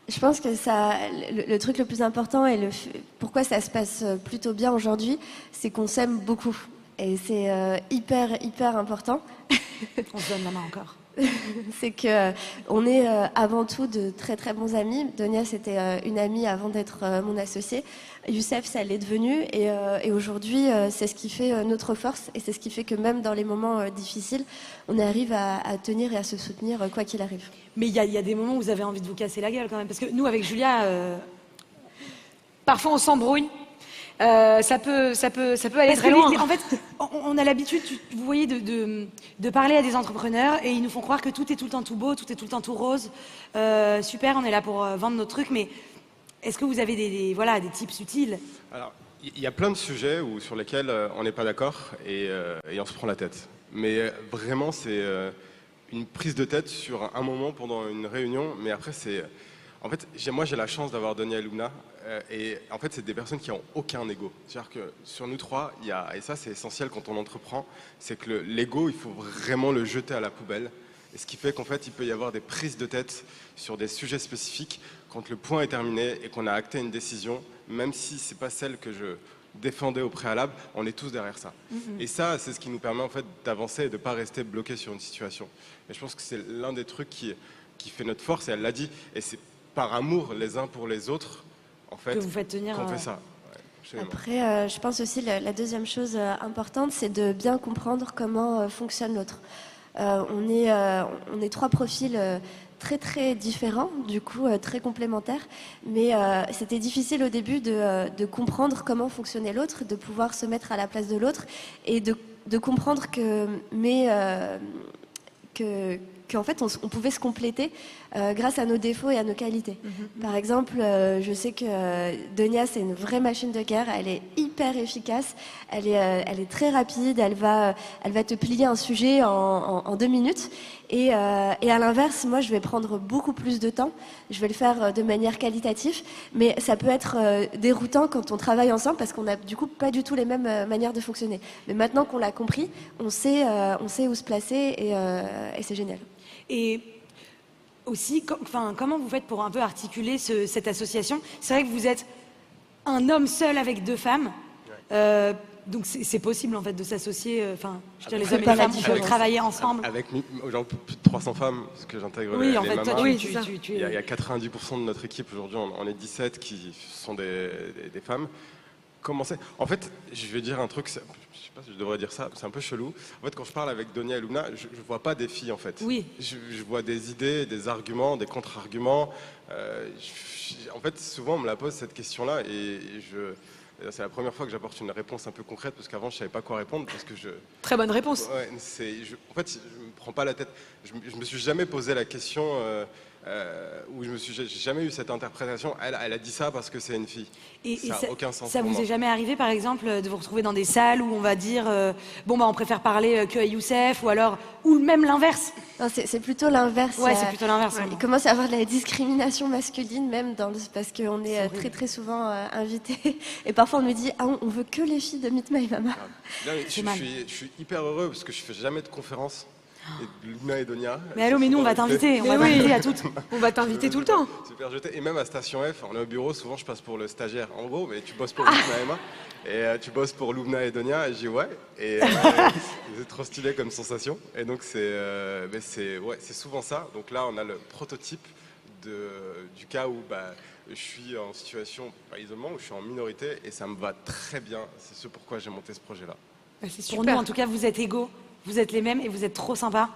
[SPEAKER 5] Je pense que le truc le plus important et pourquoi ça se passe plutôt bien aujourd'hui, c'est qu'on s'aime beaucoup. Et c'est hyper important.
[SPEAKER 2] On se donne la main encore.
[SPEAKER 5] C'est que on est avant tout de très très bons amis. Donia, c'était une amie avant d'être mon associée. Youssef, ça l'est devenu. Et aujourd'hui, c'est ce qui fait notre force. Et c'est ce qui fait que même dans les moments difficiles, on arrive à tenir et à se soutenir quoi qu'il arrive.
[SPEAKER 2] Mais il y a des moments où vous avez envie de vous casser la gueule quand même. Parce que nous, avec Julia,
[SPEAKER 1] Parfois, on s'embrouille. Ça peut aller très loin.
[SPEAKER 2] En fait, on a l'habitude, vous voyez, de parler à des entrepreneurs et ils nous font croire que tout est tout le temps tout beau, tout est tout le temps tout rose. Super, on est là pour vendre nos trucs, mais est-ce que vous avez des tips utiles?
[SPEAKER 6] Alors, il y a plein de sujets sur lesquels on n'est pas d'accord et on se prend la tête. Mais vraiment, c'est une prise de tête sur un moment pendant une réunion, mais après, En fait, moi j'ai la chance d'avoir Donia et Luna, et en fait c'est des personnes qui n'ont aucun ego. C'est-à-dire que sur nous trois, il y a, et ça c'est essentiel quand on entreprend, c'est que l'ego, il faut vraiment le jeter à la poubelle. Et ce qui fait qu'en fait il peut y avoir des prises de tête sur des sujets spécifiques quand le point est terminé et qu'on a acté une décision, même si c'est pas celle que je défendais au préalable, on est tous derrière ça. Et ça, c'est ce qui nous permet en fait d'avancer et de ne pas rester bloqué sur une situation. Et je pense que c'est l'un des trucs qui fait notre force, et elle l'a dit, et c'est par amour les uns pour les autres, en fait,
[SPEAKER 2] Que vous faites tenir,
[SPEAKER 6] qu'on fait ça. Ouais,
[SPEAKER 5] Après, je pense aussi la deuxième chose importante, c'est de bien comprendre comment fonctionne l'autre. On est trois profils très très différents, du coup très complémentaires, mais c'était difficile au début de comprendre comment fonctionnait l'autre, de pouvoir se mettre à la place de l'autre et de comprendre qu'en fait on pouvait se compléter grâce à nos défauts et à nos qualités. Par exemple, je sais que Donia c'est une vraie machine de guerre, elle est hyper efficace, elle est très rapide, elle va te plier un sujet en 2 minutes. Et à l'inverse, moi je vais prendre beaucoup plus de temps, je vais le faire de manière qualitative, mais ça peut être déroutant quand on travaille ensemble parce qu'on n'a du coup pas du tout les mêmes manières de fonctionner. Mais maintenant qu'on l'a compris, on sait où se placer et c'est génial.
[SPEAKER 2] Et aussi, comment vous faites pour un peu articuler cette association? C'est vrai que vous êtes un homme seul avec 2 femmes. Donc c'est possible en fait de s'associer, je veux dire, les hommes et les femmes peuvent travailler ensemble.
[SPEAKER 6] Avec genre, plus de 300 femmes, parce que j'intègre
[SPEAKER 2] Oui,
[SPEAKER 6] les
[SPEAKER 2] en fait,
[SPEAKER 6] mamas.
[SPEAKER 2] toi,
[SPEAKER 6] Il y a 90% de notre équipe aujourd'hui, on est 17 qui sont des femmes. En fait, je vais dire un truc, je sais pas si je devrais dire ça, c'est un peu chelou. En fait, quand je parle avec Donia et Luna, je vois pas des filles en fait.
[SPEAKER 2] Oui.
[SPEAKER 6] Je vois des idées, des arguments, des contre-arguments. En fait, souvent on me la pose cette question-là et c'est la première fois que j'apporte une réponse un peu concrète parce qu'avant je savais pas quoi répondre parce que
[SPEAKER 1] Très bonne réponse.
[SPEAKER 6] Ouais, en fait, je me prends pas la tête. Je me suis jamais posé la question où j'ai jamais eu cette interprétation. Elle a dit ça parce que c'est une fille. Ça n'a aucun sens.
[SPEAKER 2] Ça
[SPEAKER 6] pour
[SPEAKER 2] vous
[SPEAKER 6] moi.
[SPEAKER 2] est jamais arrivé, par exemple, de vous retrouver dans des salles où on va dire on préfère parler que à Youssef, ou même l'inverse?
[SPEAKER 5] Non, c'est plutôt l'inverse.
[SPEAKER 2] Ouais, c'est plutôt l'inverse.
[SPEAKER 5] Il commence à y avoir de la discrimination masculine même parce qu'on est très très souvent invités et parfois on nous dit on veut que les filles de Meet My Mama.
[SPEAKER 6] Non, mais je suis hyper heureux parce que je fais jamais de conférences. Et Luna et Donia.
[SPEAKER 2] Mais allô, mais nous on va t'inviter, à toutes.
[SPEAKER 1] On va t'inviter tout le temps.
[SPEAKER 6] Super jeté. Et même à Station F, on est au bureau, souvent je passe pour le stagiaire. En gros, mais tu bosses pour Meet My Mama et tu bosses pour Luna et Donia. Et j'ai dit ouais. Et c'est trop stylé comme sensation. Et donc c'est souvent ça. Donc là, on a le prototype du cas où je suis en situation isolement, où je suis en minorité et ça me va très bien. C'est ce pourquoi j'ai monté ce projet-là.
[SPEAKER 1] C'est
[SPEAKER 2] Pour nous, en tout cas, vous êtes égaux, vous êtes les mêmes et vous êtes trop sympas.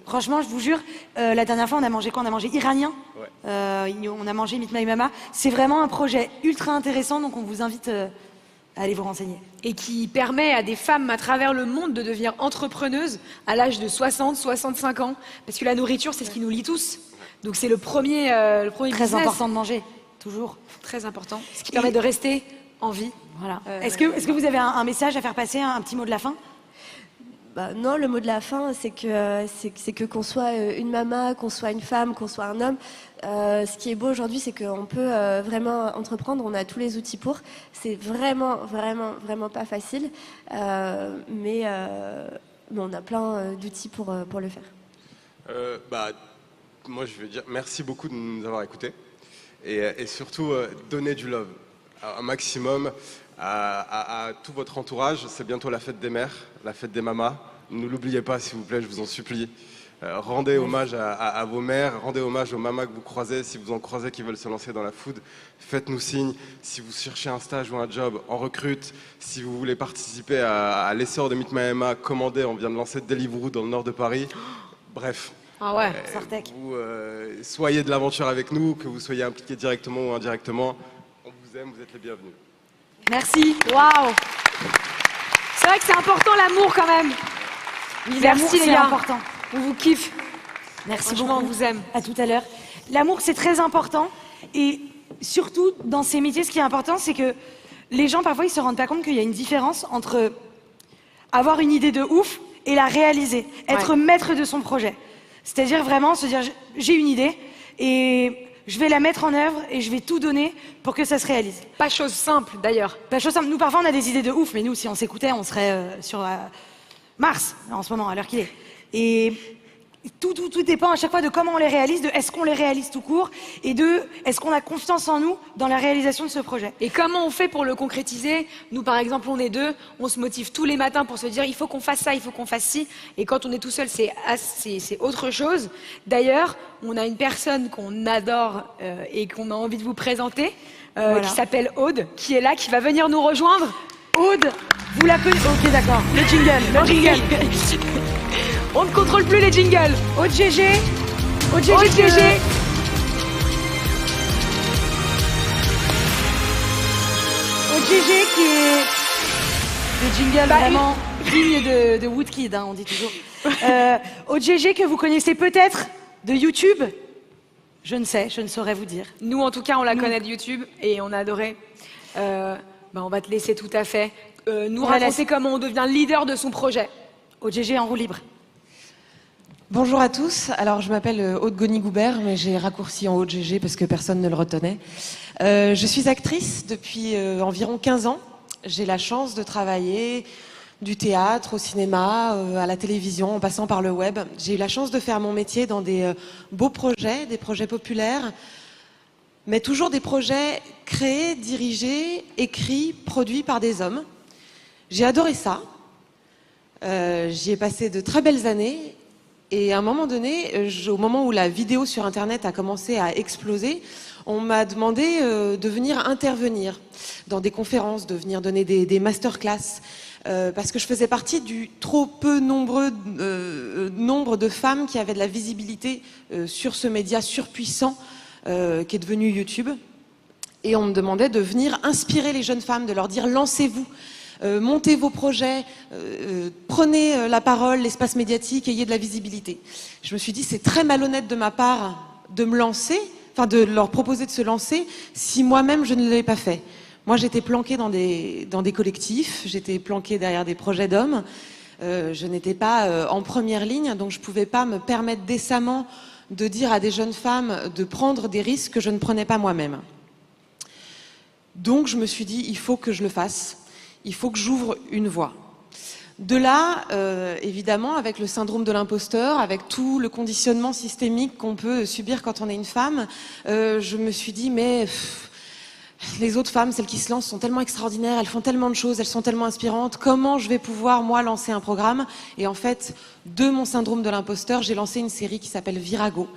[SPEAKER 2] Franchement, je vous jure, la dernière fois, on a mangé quoi? On a mangé iranien.
[SPEAKER 6] Ouais.
[SPEAKER 2] On a mangé Meet My Mama. C'est vraiment un projet ultra intéressant, donc on vous invite à aller vous renseigner.
[SPEAKER 1] Et qui permet à des femmes à travers le monde de devenir entrepreneuses à l'âge de 60, 65 ans. Parce que la nourriture, c'est ce qui nous lie tous. Donc c'est le premier
[SPEAKER 2] Très
[SPEAKER 1] business.
[SPEAKER 2] important de manger, toujours.
[SPEAKER 1] Très important. Ce qui permet de rester en vie.
[SPEAKER 2] Voilà. Est-ce que vous avez un message à faire passer, un petit mot de la fin?
[SPEAKER 5] Non, le mot de la fin, c'est que qu'on soit une maman, qu'on soit une femme, qu'on soit un homme, ce qui est beau aujourd'hui, c'est qu'on peut vraiment entreprendre, on a tous les outils pour. C'est vraiment, vraiment, vraiment pas facile, mais on a plein d'outils pour le faire.
[SPEAKER 6] Moi, je veux dire merci beaucoup de nous avoir écoutés et surtout donner du love un maximum à tout votre entourage. C'est bientôt la fête des mères, la fête des mamas. Ne l'oubliez pas, s'il vous plaît, je vous en supplie. Rendez hommage à vos mères, rendez hommage aux mamas que vous croisez. Si vous en croisez qui veulent se lancer dans la food, faites-nous signe. Si vous cherchez un stage ou un job, on recrute. Si vous voulez participer à l'essor de Meet My Mama, commandez. On vient de lancer Deliveroo dans le nord de Paris. Bref.
[SPEAKER 1] Ah ouais.
[SPEAKER 2] Sartec.
[SPEAKER 6] Soyez de l'aventure avec nous, que vous soyez impliqués directement ou indirectement. On vous aime, vous êtes les bienvenus.
[SPEAKER 2] Merci.
[SPEAKER 1] Waouh. C'est vrai que c'est important l'amour quand même.
[SPEAKER 2] Oui,
[SPEAKER 1] Merci les
[SPEAKER 2] c'est
[SPEAKER 1] gars.
[SPEAKER 2] important.
[SPEAKER 1] On vous kiffe.
[SPEAKER 2] Merci
[SPEAKER 1] Franchement,
[SPEAKER 2] beaucoup.
[SPEAKER 1] on vous aime.
[SPEAKER 2] À tout à l'heure. L'amour, c'est très important. Et surtout, dans ces métiers, ce qui est important, c'est que les gens, parfois, ils se rendent pas compte qu'il y a une différence entre avoir une idée de ouf et la réaliser. Être maître de son projet. C'est-à-dire vraiment se dire, j'ai une idée et je vais la mettre en œuvre et je vais tout donner pour que ça se réalise.
[SPEAKER 1] Pas chose simple d'ailleurs.
[SPEAKER 2] Pas chose simple. Nous, parfois, on a des idées de ouf, mais nous, si on s'écoutait, on serait sur Mars, en ce moment, à l'heure qu'il est. Et tout dépend à chaque fois de comment on les réalise, de est-ce qu'on les réalise tout court, et de est-ce qu'on a confiance en nous dans la réalisation de ce projet.
[SPEAKER 1] Et comment on fait pour le concrétiser? Nous, par exemple, on est deux, on se motive tous les matins pour se dire il faut qu'on fasse ça, il faut qu'on fasse ci. Et quand on est tout seul, c'est autre chose. D'ailleurs, on a une personne qu'on adore et qu'on a envie de vous présenter,
[SPEAKER 2] Voilà.
[SPEAKER 1] qui s'appelle Aude, qui est là, qui va venir nous rejoindre.
[SPEAKER 2] Aude, vous la connaissez. Ok, d'accord. Le jingle.
[SPEAKER 1] On ne contrôle plus les jingles.
[SPEAKER 2] Aude GG.
[SPEAKER 1] Aude GG.
[SPEAKER 2] Aude GG qui est le jingle vraiment digne de Woodkid, hein, on dit toujours. Aude GG que vous connaissez peut-être de YouTube. Je ne saurais vous dire.
[SPEAKER 1] Nous, en tout cas, on la connaît de YouTube et on a adoré. On va te laisser tout à fait nous raconter comment on devient leader de son projet.
[SPEAKER 2] Aude GG en roue libre.
[SPEAKER 7] Bonjour à tous, alors je m'appelle Aude Goni-Goubert, mais j'ai raccourci en Aude GG parce que personne ne le retenait. Je suis actrice depuis environ 15 ans. J'ai la chance de travailler du théâtre, au cinéma, à la télévision, en passant par le web. J'ai eu la chance de faire mon métier dans des beaux projets, des projets populaires, mais toujours des projets créés, dirigés, écrits, produits par des hommes. J'ai adoré ça. J'y ai passé de très belles années. Et à un moment donné, au moment où la vidéo sur Internet a commencé à exploser, on m'a demandé de venir intervenir dans des conférences, de venir donner des masterclass, parce que je faisais partie du trop peu nombre de femmes qui avaient de la visibilité sur ce média surpuissant qui est devenu YouTube. Et on me demandait de venir inspirer les jeunes femmes, de leur dire « lancez-vous ». Montez vos projets, prenez la parole, l'espace médiatique, ayez de la visibilité. Je me suis dit, c'est très malhonnête de ma part de me lancer, enfin de leur proposer de se lancer, si moi-même je ne l'avais pas fait. Moi, j'étais planquée dans des collectifs, j'étais planquée derrière des projets d'hommes, je n'étais pas en première ligne, donc je ne pouvais pas me permettre décemment de dire à des jeunes femmes de prendre des risques que je ne prenais pas moi-même. Donc je me suis dit, il faut que je le fasse. Il faut que j'ouvre une voie. De là, évidemment, avec le syndrome de l'imposteur, avec tout le conditionnement systémique qu'on peut subir quand on est une femme, je me suis dit, mais les autres femmes, celles qui se lancent, sont tellement extraordinaires, elles font tellement de choses, elles sont tellement inspirantes, comment je vais pouvoir, moi, lancer un programme? Et en fait, de mon syndrome de l'imposteur, j'ai lancé une série qui s'appelle Virago,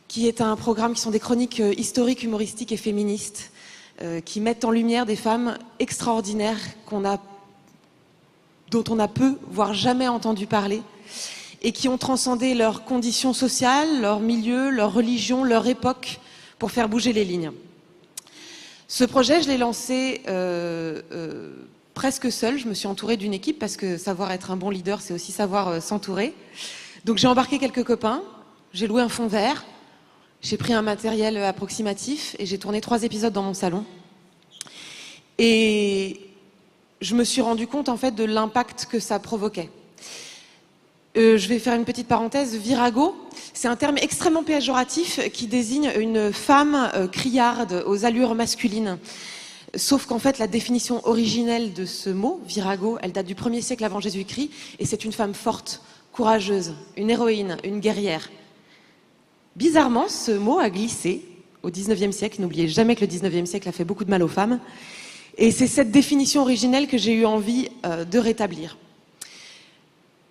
[SPEAKER 7] qui est un programme qui sont des chroniques historiques, humoristiques et féministes, qui mettent en lumière des femmes extraordinaires dont on a peu, voire jamais entendu parler, et qui ont transcendé leurs conditions sociales, leur milieu, leur religion, leur époque, pour faire bouger les lignes. Ce projet, je l'ai lancé presque seule. Je me suis entourée d'une équipe, parce que savoir être un bon leader, c'est aussi savoir s'entourer. Donc j'ai embarqué quelques copains, j'ai loué un fond vert, j'ai pris un matériel approximatif et j'ai tourné 3 épisodes dans mon salon. Et je me suis rendu compte en fait de l'impact que ça provoquait. Je vais faire une petite parenthèse. Virago, c'est un terme extrêmement péjoratif qui désigne une femme criarde aux allures masculines. Sauf qu'en fait, la définition originelle de ce mot, virago, elle date du 1er siècle avant Jésus-Christ, et c'est une femme forte, courageuse, une héroïne, une guerrière. Bizarrement, ce mot a glissé au 19e siècle. N'oubliez jamais que le 19e siècle a fait beaucoup de mal aux femmes. Et c'est cette définition originelle que j'ai eu envie de rétablir.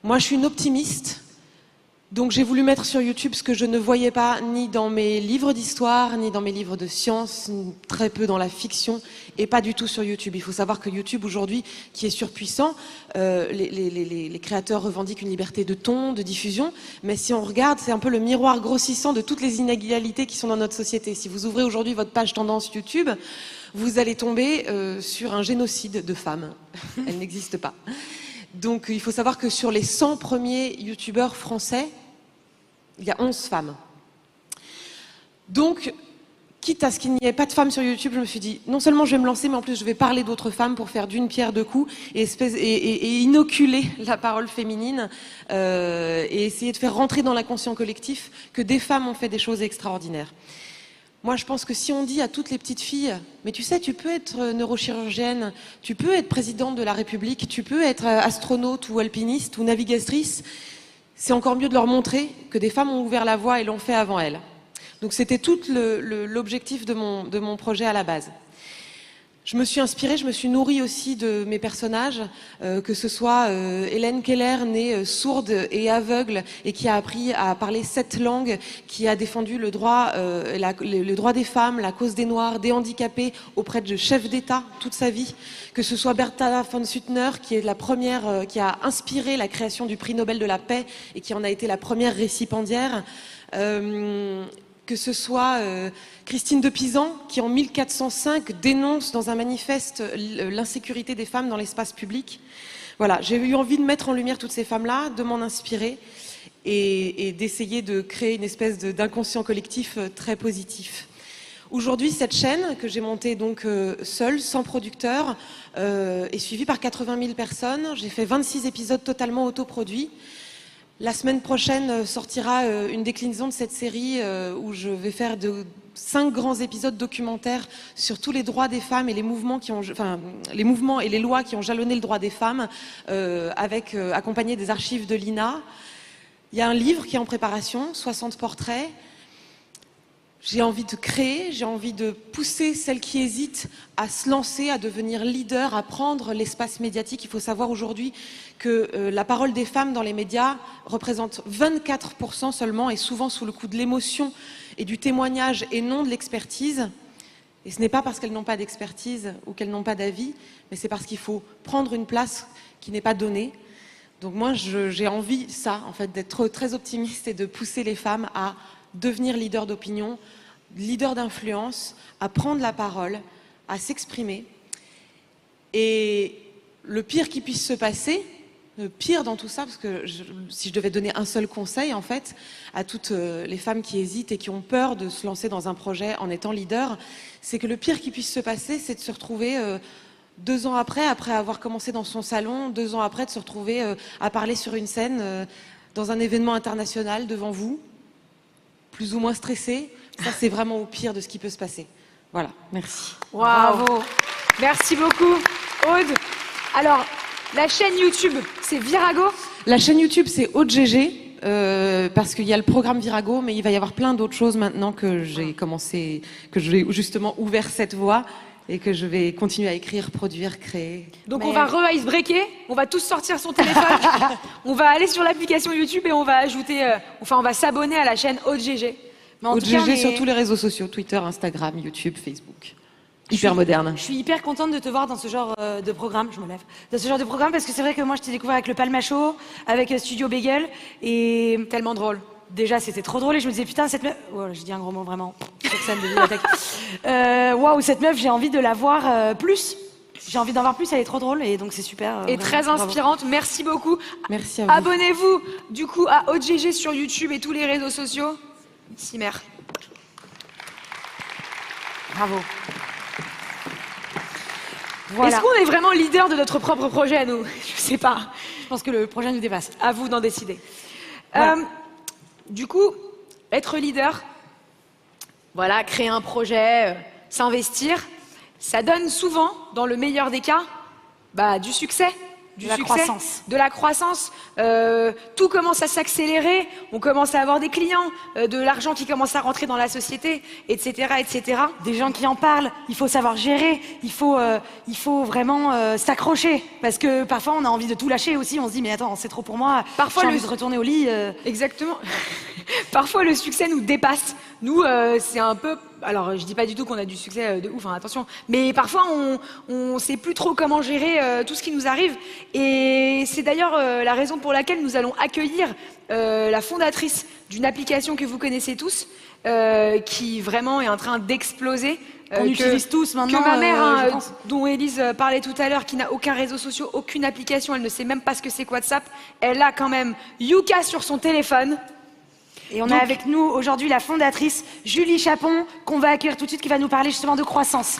[SPEAKER 7] Moi, je suis une optimiste, donc j'ai voulu mettre sur YouTube ce que je ne voyais pas ni dans mes livres d'histoire, ni dans mes livres de sciences, très peu dans la fiction, et pas du tout sur YouTube. Il faut savoir que YouTube, aujourd'hui, qui est surpuissant, les créateurs revendiquent une liberté de ton, de diffusion, mais si on regarde, c'est un peu le miroir grossissant de toutes les inégalités qui sont dans notre société. Si vous ouvrez aujourd'hui votre page tendance YouTube, vous allez tomber sur un génocide de femmes. Elle n'existe pas. Donc il faut savoir que sur les 100 premiers youtubeurs français, il y a 11 femmes. Donc, quitte à ce qu'il n'y ait pas de femmes sur YouTube, je me suis dit, non seulement je vais me lancer, mais en plus je vais parler d'autres femmes pour faire d'une pierre deux coups et inoculer la parole féminine et essayer de faire rentrer dans l'inconscient collectif que des femmes ont fait des choses extraordinaires. Moi, je pense que si on dit à toutes les petites filles, mais tu sais, tu peux être neurochirurgienne, tu peux être présidente de la République, tu peux être astronaute ou alpiniste ou navigatrice, c'est encore mieux de leur montrer que des femmes ont ouvert la voie et l'ont fait avant elles. Donc c'était tout l'objectif de mon projet à la base. Je me suis inspirée, je me suis nourrie aussi de mes personnages, que ce soit Hélène Keller, née sourde et aveugle et qui a appris à parler 7 langues, qui a défendu le droit des femmes, la cause des Noirs, des handicapés auprès de chefs d'État toute sa vie. Que ce soit Bertha von Suttner, qui est la première, qui a inspiré la création du prix Nobel de la paix et qui en a été la première récipiendaire. Que ce soit Christine de Pisan, qui en 1405 dénonce dans un manifeste l'insécurité des femmes dans l'espace public. Voilà, j'ai eu envie de mettre en lumière toutes ces femmes-là, de m'en inspirer et d'essayer de créer une espèce d'inconscient collectif très positif. Aujourd'hui, cette chaîne que j'ai montée donc seule, sans producteur, est suivie par 80 000 personnes. J'ai fait 26 épisodes totalement autoproduits. La semaine prochaine sortira une déclinaison de cette série où je vais faire 5 grands épisodes documentaires sur tous les droits des femmes et les mouvements les mouvements et les lois qui ont jalonné le droit des femmes, accompagné des archives de l'INA. Il y a un livre qui est en préparation, 60 portraits. J'ai envie de créer, j'ai envie de pousser celles qui hésitent à se lancer, à devenir leader, à prendre l'espace médiatique. Il faut savoir aujourd'hui que la parole des femmes dans les médias représente 24% seulement et souvent sous le coup de l'émotion et du témoignage et non de l'expertise. Et ce n'est pas parce qu'elles n'ont pas d'expertise ou qu'elles n'ont pas d'avis, mais c'est parce qu'il faut prendre une place qui n'est pas donnée. Donc moi, j'ai envie, en fait, d'être très optimiste et de pousser les femmes à devenir leader d'opinion, leader d'influence, à prendre la parole, à s'exprimer. Et le pire qui puisse se passer, le pire dans tout ça, parce que si je devais donner un seul conseil, en fait, à toutes les femmes qui hésitent et qui ont peur de se lancer dans un projet en étant leader, c'est que le pire qui puisse se passer, c'est de se retrouver 2 ans après avoir commencé dans son salon, 2 ans après, de se retrouver à parler sur une scène dans un événement international devant vous, plus ou moins stressé. Ça, c'est vraiment au pire de ce qui peut se passer. Voilà, merci.
[SPEAKER 1] Waouh. Bravo. Merci beaucoup, Aude. Alors, la chaîne YouTube, c'est Virago?
[SPEAKER 7] La chaîne YouTube, c'est AudeGG, parce qu'il y a le programme Virago, mais il va y avoir plein d'autres choses maintenant que j'ai commencé, que j'ai justement ouvert cette voie et que je vais continuer à écrire, produire, créer.
[SPEAKER 1] Donc on va re-icebreaker, on va tous sortir son téléphone, on va aller sur l'application YouTube et on va ajouter, on va s'abonner à la chaîne AudeGG.
[SPEAKER 7] AudeGG sur tous les réseaux sociaux, Twitter, Instagram, YouTube, Facebook. Hyper moderne.
[SPEAKER 2] Je suis hyper contente de te voir dans ce genre de programme, je me lève, dans ce genre de programme parce que c'est vrai que moi je t'ai découvert avec le Palma Show, avec Studio Bagel et
[SPEAKER 1] tellement drôle.
[SPEAKER 2] Déjà, c'était trop drôle et je me disais, putain, cette meuf... Oh, j'ai dit un gros mot, vraiment, sur scène de bibliothèque. Waouh, cette meuf, j'ai envie de la voir plus. J'ai envie d'en voir plus, elle est trop drôle et donc c'est super.
[SPEAKER 1] Et très inspirante, bravo. Merci beaucoup.
[SPEAKER 7] Merci à vous.
[SPEAKER 1] Abonnez-vous, du coup, à AudeGG sur YouTube et tous les réseaux sociaux. Cimer.
[SPEAKER 2] Bravo.
[SPEAKER 1] Voilà. Est-ce qu'on est vraiment leader de notre propre projet, nous? Je sais pas.
[SPEAKER 2] Je pense que le projet nous dépasse.
[SPEAKER 1] À vous d'en décider.
[SPEAKER 2] Voilà.
[SPEAKER 1] Du coup, être leader, voilà, créer un projet, s'investir, ça donne souvent, dans le meilleur des cas, du succès.
[SPEAKER 2] De la croissance.
[SPEAKER 1] De la croissance. Tout commence à s'accélérer, on commence à avoir des clients, de l'argent qui commence à rentrer dans la société, etc., etc.
[SPEAKER 2] Des gens qui en parlent, il faut savoir gérer, il faut vraiment s'accrocher. Parce que parfois on a envie de tout lâcher aussi, on se dit mais attends, c'est trop pour moi,
[SPEAKER 1] parfois
[SPEAKER 2] j'ai envie de retourner au lit.
[SPEAKER 1] Exactement. Parfois le succès nous dépasse. Nous, c'est un peu... Alors, je dis pas du tout qu'on a du succès de ouf, hein, attention. Mais parfois, on sait plus trop comment gérer tout ce qui nous arrive. Et c'est d'ailleurs la raison pour laquelle nous allons accueillir la fondatrice d'une application que vous connaissez tous, qui vraiment est en train d'exploser.
[SPEAKER 2] On utilise tous maintenant.
[SPEAKER 1] Que ma mère, dont Élise parlait tout à l'heure, qui n'a aucun réseau social, aucune application, elle ne sait même pas ce que c'est WhatsApp. Elle a quand même Yuka sur son téléphone.
[SPEAKER 2] Et on a avec nous aujourd'hui la fondatrice Julie Chapon, qu'on va accueillir tout de suite, qui va nous parler justement de croissance.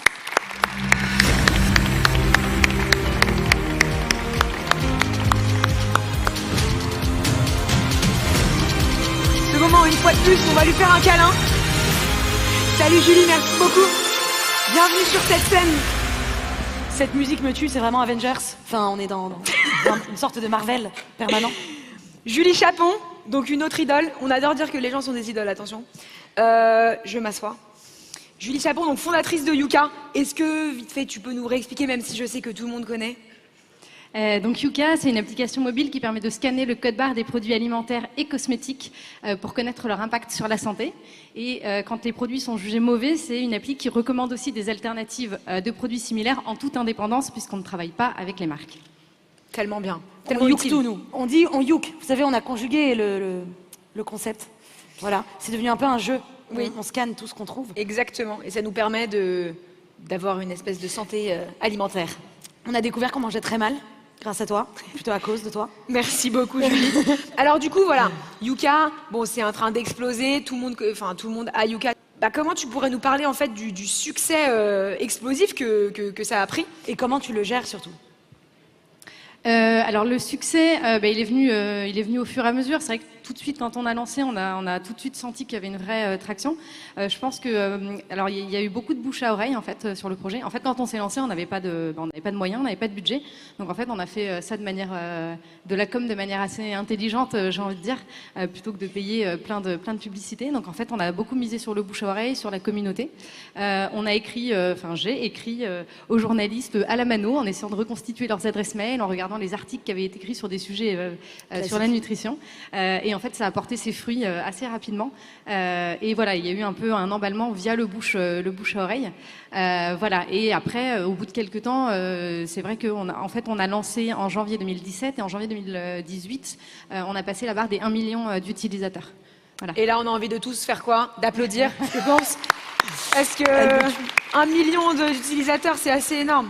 [SPEAKER 1] Ce moment, une fois de plus, on va lui faire un câlin. Salut Julie, merci beaucoup. Bienvenue sur cette scène.
[SPEAKER 2] Cette musique me tue, c'est vraiment Avengers. Enfin, on est dans une sorte de Marvel permanent.
[SPEAKER 1] Julie Chapon, donc une autre idole. On adore dire que les gens sont des idoles, attention. Je m'assois. Julie Chapon, donc fondatrice de Yuka. Est-ce que, vite fait, tu peux nous réexpliquer, même si je sais que tout le monde connaît?
[SPEAKER 8] Donc Yuka, c'est une application mobile qui permet de scanner le code barre des produits alimentaires et cosmétiques pour connaître leur impact sur la santé. Et quand les produits sont jugés mauvais, c'est une appli qui recommande aussi des alternatives de produits similaires en toute indépendance puisqu'on ne travaille pas avec les marques.
[SPEAKER 1] Tellement bien.
[SPEAKER 2] On
[SPEAKER 1] Tellement
[SPEAKER 2] youk
[SPEAKER 1] utile.
[SPEAKER 2] tout, nous. On dit on youk. Vous savez, on a conjugué le concept. Voilà, c'est devenu un peu un jeu.
[SPEAKER 1] Oui.
[SPEAKER 2] On scanne tout ce qu'on trouve.
[SPEAKER 1] Exactement. Et ça nous permet d'avoir une espèce de santé alimentaire.
[SPEAKER 2] On a découvert qu'on mangeait très mal, grâce à toi, plutôt à cause de toi.
[SPEAKER 1] Merci beaucoup Julie. Alors du coup voilà, Yuka, bon c'est en train d'exploser, tout le monde a Yuka. Bah, comment tu pourrais nous parler en fait du succès explosif que ça a pris?
[SPEAKER 2] Et comment tu le gères surtout?
[SPEAKER 8] Alors le succès, il est venu au fur et à mesure. C'est vrai que tout de suite, quand on a lancé, on a tout de suite senti qu'il y avait une vraie traction. Je pense que, alors il y a eu beaucoup de bouche à oreille en fait sur le projet. En fait, quand on s'est lancé, on n'avait pas de moyens, on n'avait pas de budget. Donc en fait, on a fait ça de manière, de la com de manière assez intelligente, j'ai envie de dire, plutôt que de payer plein de publicités. Donc en fait, on a beaucoup misé sur le bouche à oreille, sur la communauté. On a écrit, j'ai écrit aux journalistes à la mano en essayant de reconstituer leurs adresses mail, en regardant les articles qui avaient été écrits sur des sujets sur la nutrition. Et en fait, ça a porté ses fruits assez rapidement. Et voilà, il y a eu un peu un emballement via le bouche à oreille. Voilà. Et après, au bout de quelques temps, c'est vrai qu'on a lancé en janvier 2017 et en janvier 2018, on a passé la barre des 1 million d'utilisateurs. Voilà.
[SPEAKER 1] Et là on a envie de tous faire quoi? D'applaudir, je pense. Parce que 1 million d'utilisateurs, c'est assez énorme.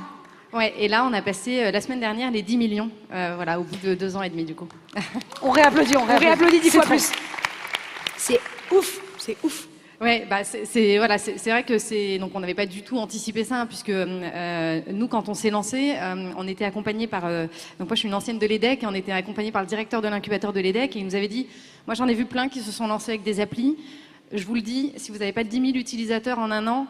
[SPEAKER 8] Ouais, et là, on a passé la semaine dernière les 10 millions, voilà, au bout de 2 ans et demi du coup.
[SPEAKER 2] On réapplaudit,
[SPEAKER 1] On réapplaudit 10 fois
[SPEAKER 2] trop.
[SPEAKER 1] plus. C'est ouf, c'est ouf.
[SPEAKER 8] Ouais, bah c'est vrai que donc on n'avait pas du tout anticipé ça hein, puisque nous quand on s'est lancé, on était accompagné par donc moi je suis une ancienne de l'EDEC et on était accompagné par le directeur de l'incubateur de l'EDEC et il nous avait dit moi j'en ai vu plein qui se sont lancés avec des applis. Je vous le dis, si vous n'avez pas 10 000 utilisateurs en un an,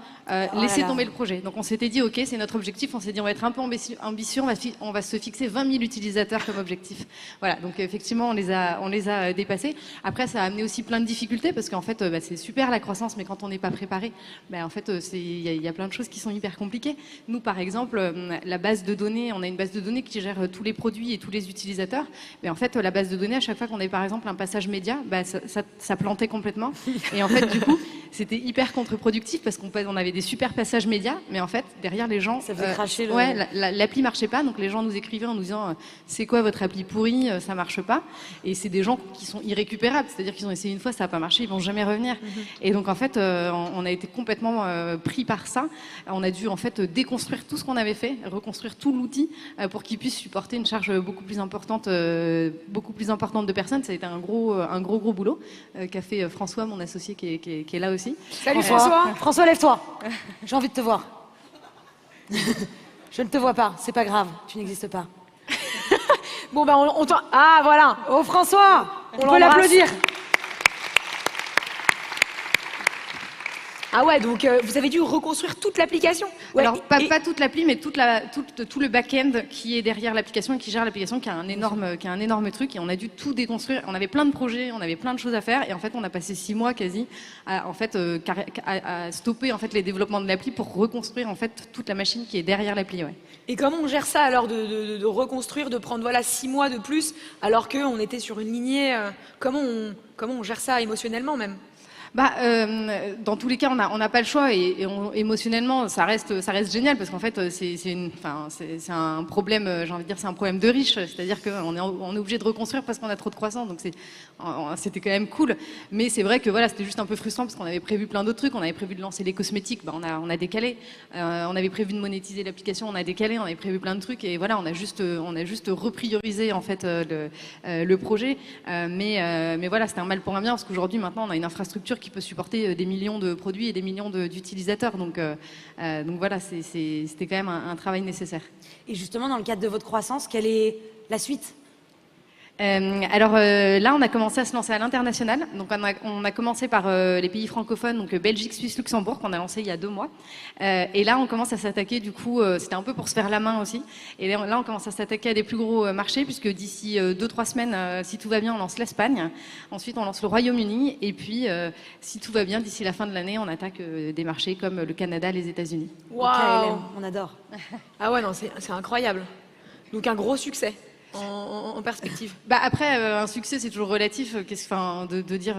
[SPEAKER 8] laissez tomber le projet. Donc on s'était dit, ok, c'est notre objectif. On s'est dit, on va être un peu ambitieux, on va se fixer 20 000 utilisateurs comme objectif. Voilà, donc effectivement, on les a dépassés. Après, ça a amené aussi plein de difficultés parce qu'en fait, c'est super la croissance, mais quand on n'est pas préparé, en fait, il y a plein de choses qui sont hyper compliquées. Nous, par exemple, la base de données, on a une base de données qui gère tous les produits et tous les utilisateurs. Mais en fait, la base de données, à chaque fois qu'on avait par exemple un passage média, ça plantait complètement. Et en fait, du coup, c'était hyper contre-productif parce qu'on avait des super passages médias, mais en fait, derrière les gens,
[SPEAKER 2] ça faisait cracher le...
[SPEAKER 8] ouais, l'appli marchait pas, donc les gens nous écrivaient en nous disant c'est quoi votre appli pourrie, ça marche pas. Et c'est des gens qui sont irrécupérables, c'est-à-dire qu'ils ont essayé une fois, ça n'a pas marché, ils vont jamais revenir. Et donc en fait, on a été complètement pris par ça. On a dû en fait déconstruire tout ce qu'on avait fait, reconstruire tout l'outil pour qu'il puisse supporter une charge beaucoup plus importante de personnes. Ça a été un gros boulot qu'a fait François, mon associé qui est là aussi.
[SPEAKER 1] Salut François.
[SPEAKER 2] François, lève-toi. J'ai envie de te voir. Je ne te vois pas, c'est pas grave, tu n'existes pas.
[SPEAKER 1] Bon bah on t'en... Ah voilà.
[SPEAKER 2] Oh François, on peut
[SPEAKER 1] l'embrasse.
[SPEAKER 2] l'applaudir.
[SPEAKER 1] Ah ouais, donc vous avez dû reconstruire toute l'application. Ouais,
[SPEAKER 8] alors pas toute l'appli, mais tout le back-end qui est derrière l'application et qui gère l'application, qui a un énorme truc. Et on a dû tout déconstruire. On avait plein de projets, on avait plein de choses à faire. Et en fait, on a passé 6 mois quasi à stopper en fait les développements de l'appli pour reconstruire en fait toute la machine qui est derrière l'appli. Ouais.
[SPEAKER 1] Et comment on gère ça alors de reconstruire, de prendre 6 mois de plus alors qu'on était sur une lignée comment on gère ça émotionnellement même?
[SPEAKER 8] Dans tous les cas, on n'a pas le choix et émotionnellement, ça reste génial parce qu'en fait, c'est un problème, j'ai envie de dire, c'est un problème de riche, c'est-à-dire qu'on est obligé de reconstruire parce qu'on a trop de croissance, donc c'était quand même cool. Mais c'est vrai que voilà, c'était juste un peu frustrant parce qu'on avait prévu plein d'autres trucs, on avait prévu de lancer les cosmétiques, on a décalé, on avait prévu de monétiser l'application, on a décalé, on avait prévu plein de trucs et voilà, on a juste repriorisé en fait le projet. Mais voilà, c'était un mal pour un bien parce qu'aujourd'hui, maintenant, on a une infrastructure qui peut supporter des millions de produits et des millions d'utilisateurs. Donc voilà, c'était quand même un travail nécessaire.
[SPEAKER 2] Et justement, dans le cadre de votre croissance, quelle est la suite?
[SPEAKER 8] Là, on a commencé à se lancer à l'international. Donc, on a commencé par les pays francophones, donc Belgique, Suisse, Luxembourg, qu'on a lancé il y a 2 mois. Et là, on commence à s'attaquer, du coup, c'était un peu pour se faire la main aussi. Et là, on commence à s'attaquer à des plus gros marchés, puisque d'ici 2-3 semaines, si tout va bien, on lance l'Espagne. Ensuite, on lance le Royaume-Uni. Et puis, si tout va bien, d'ici la fin de l'année, on attaque des marchés comme le Canada, les États-Unis.
[SPEAKER 1] Waouh.
[SPEAKER 2] on adore.
[SPEAKER 1] Ah ouais, non, c'est incroyable. Donc un gros succès en perspective.
[SPEAKER 8] Bah après, un succès, c'est toujours relatif. De dire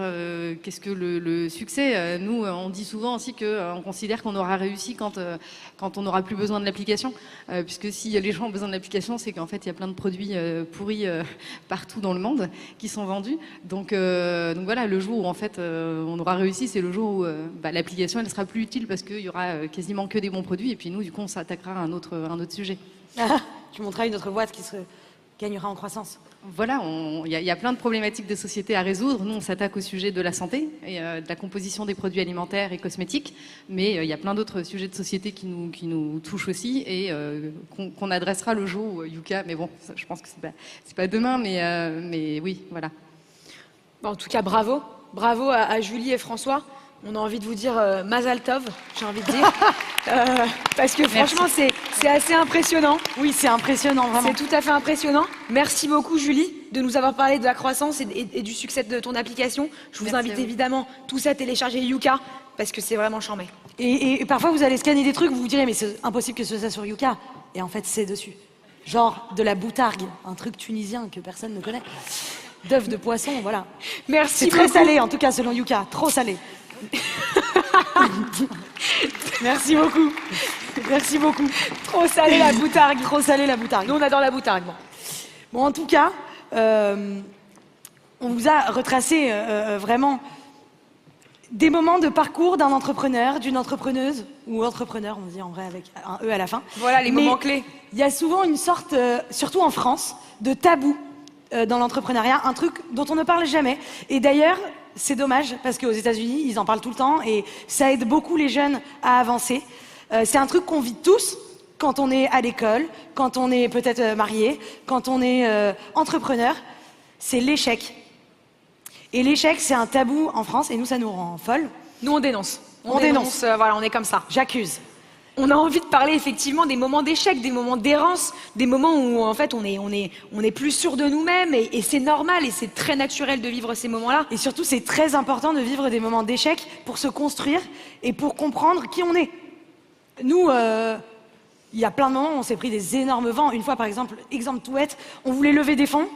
[SPEAKER 8] qu'est-ce que le succès. Nous, on dit souvent aussi qu'on considère qu'on aura réussi quand on n'aura plus besoin de l'application. Puisque si les gens ont besoin de l'application, c'est qu'en fait, il y a plein de produits pourris partout dans le monde qui sont vendus. Donc voilà, le jour où en fait on aura réussi, c'est le jour où l'application elle sera plus utile parce qu'il y aura quasiment que des bons produits. Et puis nous, du coup, on s'attaquera à un autre sujet.
[SPEAKER 2] Tu montreras une autre boîte qui se gagnera en croissance.
[SPEAKER 8] Voilà, il y a plein de problématiques de société à résoudre. Nous, on s'attaque au sujet de la santé et de la composition des produits alimentaires et cosmétiques, mais il y a plein d'autres sujets de société qui nous touchent aussi et qu'on adressera le jour où Yuka. Mais bon, je pense que c'est pas demain, mais oui, voilà.
[SPEAKER 1] Bon, en tout cas, bravo à Julie et François. On a envie de vous dire Mazal Tov, j'ai envie de dire, parce que franchement, c'est assez impressionnant.
[SPEAKER 2] Oui, c'est impressionnant, vraiment.
[SPEAKER 1] C'est tout à fait impressionnant. Merci beaucoup, Julie, de nous avoir parlé de la croissance et du succès de ton application. Je vous invite évidemment tous à télécharger Yuka, parce que c'est vraiment charmé.
[SPEAKER 2] Et parfois, vous allez scanner des trucs, vous vous direz, mais c'est impossible que ce soit sur Yuka. Et en fait, c'est dessus. Genre de la boutargue, un truc tunisien que personne ne connaît. D'œufs de poisson, voilà.
[SPEAKER 1] Merci
[SPEAKER 2] C'est très
[SPEAKER 1] beaucoup.
[SPEAKER 2] salé, en tout cas, selon Yuka. Trop salé. Merci beaucoup. Merci beaucoup.
[SPEAKER 1] Trop salé la boutargue.
[SPEAKER 2] Trop salé la boutargue.
[SPEAKER 1] Nous, on adore la boutargue.
[SPEAKER 2] Bon, en tout cas, on vous a retracé vraiment des moments de parcours d'un entrepreneur, d'une entrepreneuse, ou entrepreneur, on dit en vrai avec un E à la fin.
[SPEAKER 1] Voilà les moments clés.
[SPEAKER 2] Il y a souvent une sorte, surtout en France, de tabou dans l'entrepreneuriat, un truc dont on ne parle jamais. Et d'ailleurs, c'est dommage, parce qu'aux États-Unis, ils en parlent tout le temps, et ça aide beaucoup les jeunes à avancer. C'est un truc qu'on vit tous, quand on est à l'école, quand on est peut-être marié, quand on est entrepreneur, c'est l'échec. Et l'échec, c'est un tabou en France, et nous, ça nous rend folles.
[SPEAKER 1] Nous, on dénonce.
[SPEAKER 2] On dénonce.
[SPEAKER 1] Voilà, on est comme ça.
[SPEAKER 2] J'accuse.
[SPEAKER 1] On a envie de parler effectivement des moments d'échec, des moments d'errance, des moments où en fait on est plus sûr de nous-mêmes et c'est normal et c'est très naturel de vivre ces moments-là.
[SPEAKER 2] Et surtout, c'est très important de vivre des moments d'échec pour se construire et pour comprendre qui on est. Nous, il y a plein de moments où on s'est pris des énormes vents. Une fois, par exemple, exemple tout bête, on voulait lever des fonds.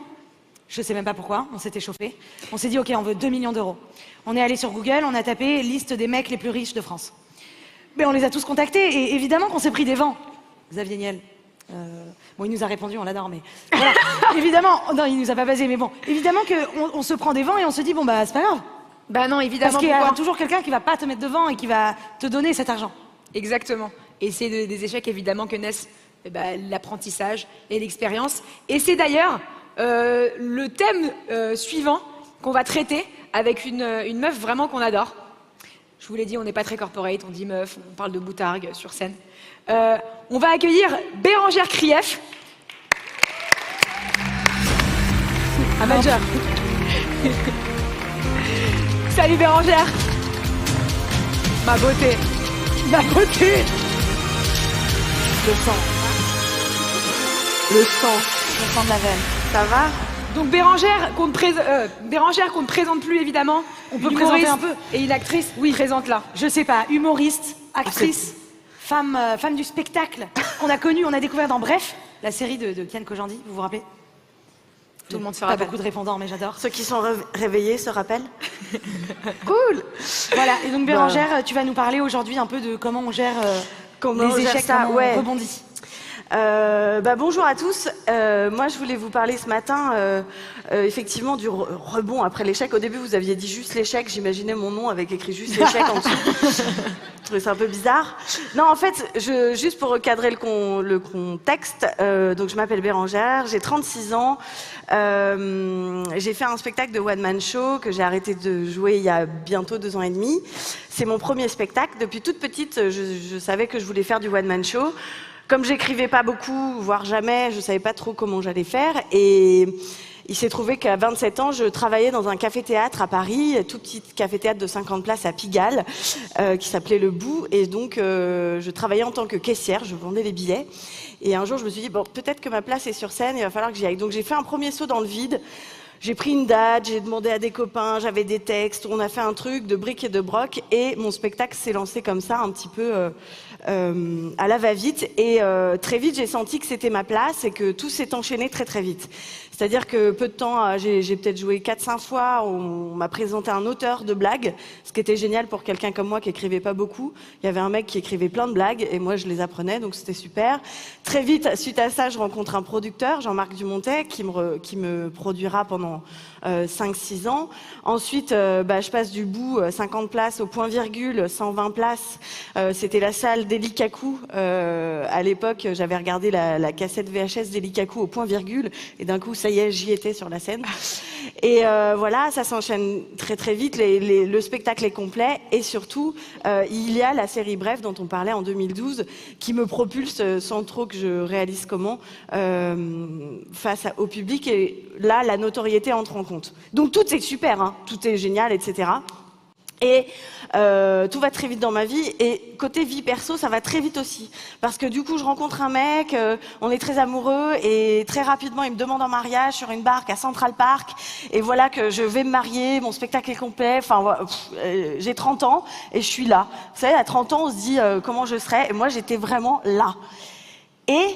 [SPEAKER 2] Je sais même pas pourquoi, on s'était chauffé. On s'est dit, ok, on veut 2 millions d'euros. On est allé sur Google, on a tapé liste des mecs les plus riches de France. Mais on les a tous contactés et évidemment qu'on s'est pris des vents. Xavier Niel. Bon, il nous a répondu, on l'adore, mais voilà. Évidemment, non, il nous a pas basé, mais bon, évidemment qu'on se prend des vents et on se dit, bon, bah, c'est pas grave.
[SPEAKER 1] Bah non, évidemment.
[SPEAKER 2] Parce qu'il y a toujours quelqu'un qui va pas te mettre devant et qui va te donner cet argent.
[SPEAKER 1] Exactement. Et c'est des échecs, évidemment, que naissent l'apprentissage et l'expérience. Et c'est d'ailleurs le thème suivant qu'on va traiter avec une meuf vraiment qu'on adore. Je vous l'ai dit, on n'est pas très corporate, on dit meuf, on parle de boutargue sur scène. On va accueillir Bérangère Krief. Un manager. Salut Bérangère. Ma beauté.
[SPEAKER 2] Ma beauté.
[SPEAKER 9] Le sang. Le sang.
[SPEAKER 2] Le sang de la veine.
[SPEAKER 9] Ça va?
[SPEAKER 1] Donc Bérangère, qu'on ne présente plus évidemment.
[SPEAKER 2] On peut présenter un peu.
[SPEAKER 1] Et une actrice, oui, présente-la.
[SPEAKER 2] Je sais pas, humoriste, actrice, femme du spectacle, qu'on a connue, on a découvert dans Bref, la série de Kian Kojandi, vous vous rappelez?
[SPEAKER 1] Tout le monde se
[SPEAKER 2] Pas
[SPEAKER 1] rappelle.
[SPEAKER 2] beaucoup de répondants, mais j'adore.
[SPEAKER 9] Ceux qui sont réveillés se rappellent. Cool.
[SPEAKER 2] Voilà, et donc Bérangère, tu vas nous parler aujourd'hui un peu de comment on gère
[SPEAKER 9] Comment on
[SPEAKER 2] les
[SPEAKER 9] gère
[SPEAKER 2] échecs,
[SPEAKER 9] ça,
[SPEAKER 2] comment
[SPEAKER 9] ouais.
[SPEAKER 2] on rebondit.
[SPEAKER 9] Bonjour à tous. Moi, je voulais vous parler ce matin, effectivement, du rebond après l'échec. Au début, vous aviez dit juste l'échec. J'imaginais mon nom avec écrit juste l'échec en dessous. Je trouvais ça un peu bizarre. Non, en fait, juste pour recadrer le contexte, donc je m'appelle Bérangère, j'ai 36 ans. J'ai fait un spectacle de one-man show que j'ai arrêté de jouer il y a bientôt 2 ans et demi. C'est mon premier spectacle. Depuis toute petite, je savais que je voulais faire du one-man show. Comme j'écrivais pas beaucoup, voire jamais, je savais pas trop comment j'allais faire. Et il s'est trouvé qu'à 27 ans, je travaillais dans un café-théâtre à Paris, tout petit café-théâtre de 50 places à Pigalle, qui s'appelait Le Bout. Et donc, je travaillais en tant que caissière, je vendais les billets. Et un jour, je me suis dit, bon, peut-être que ma place est sur scène, il va falloir que j'y aille. Donc, j'ai fait un premier saut dans le vide. J'ai pris une date, j'ai demandé à des copains, j'avais des textes, on a fait un truc de briques et de broc. Et mon spectacle s'est lancé comme ça, un petit peu à la va-vite. Et très vite, j'ai senti que c'était ma place et que tout s'est enchaîné très très vite. C'est-à-dire que peu de temps, j'ai peut-être joué 4-5 fois, on m'a présenté un auteur de blagues, ce qui était génial pour quelqu'un comme moi qui écrivait pas beaucoup. Il y avait un mec qui écrivait plein de blagues et moi je les apprenais, donc c'était super. Très vite, suite à ça, je rencontre un producteur, Jean-Marc Dumontet, qui me produira pendant 5-6 ans. Ensuite, je passe du Bout, 50 places au point virgule, 120 places. C'était la salle d'Eli Kakou. À l'époque, j'avais regardé la cassette VHS d'Eli Kakou au point virgule et d'un coup, ça y est, j'y étais sur la scène. Et voilà, ça s'enchaîne très très vite, le spectacle est complet et surtout, il y a la série Bref dont on parlait en 2012 qui me propulse sans trop que je réalise comment face au public et là, la notoriété entre en compte. Donc tout est super, hein, tout est génial, etc. Et tout va très vite dans ma vie et côté vie perso, ça va très vite aussi. Parce que du coup, je rencontre un mec, on est très amoureux et très rapidement, il me demande en mariage sur une barque à Central Park. Et voilà que je vais me marier, mon spectacle est complet. Enfin, j'ai 30 ans et je suis là. Vous savez, à 30 ans, on se dit comment je serai. Et moi, j'étais vraiment là. Et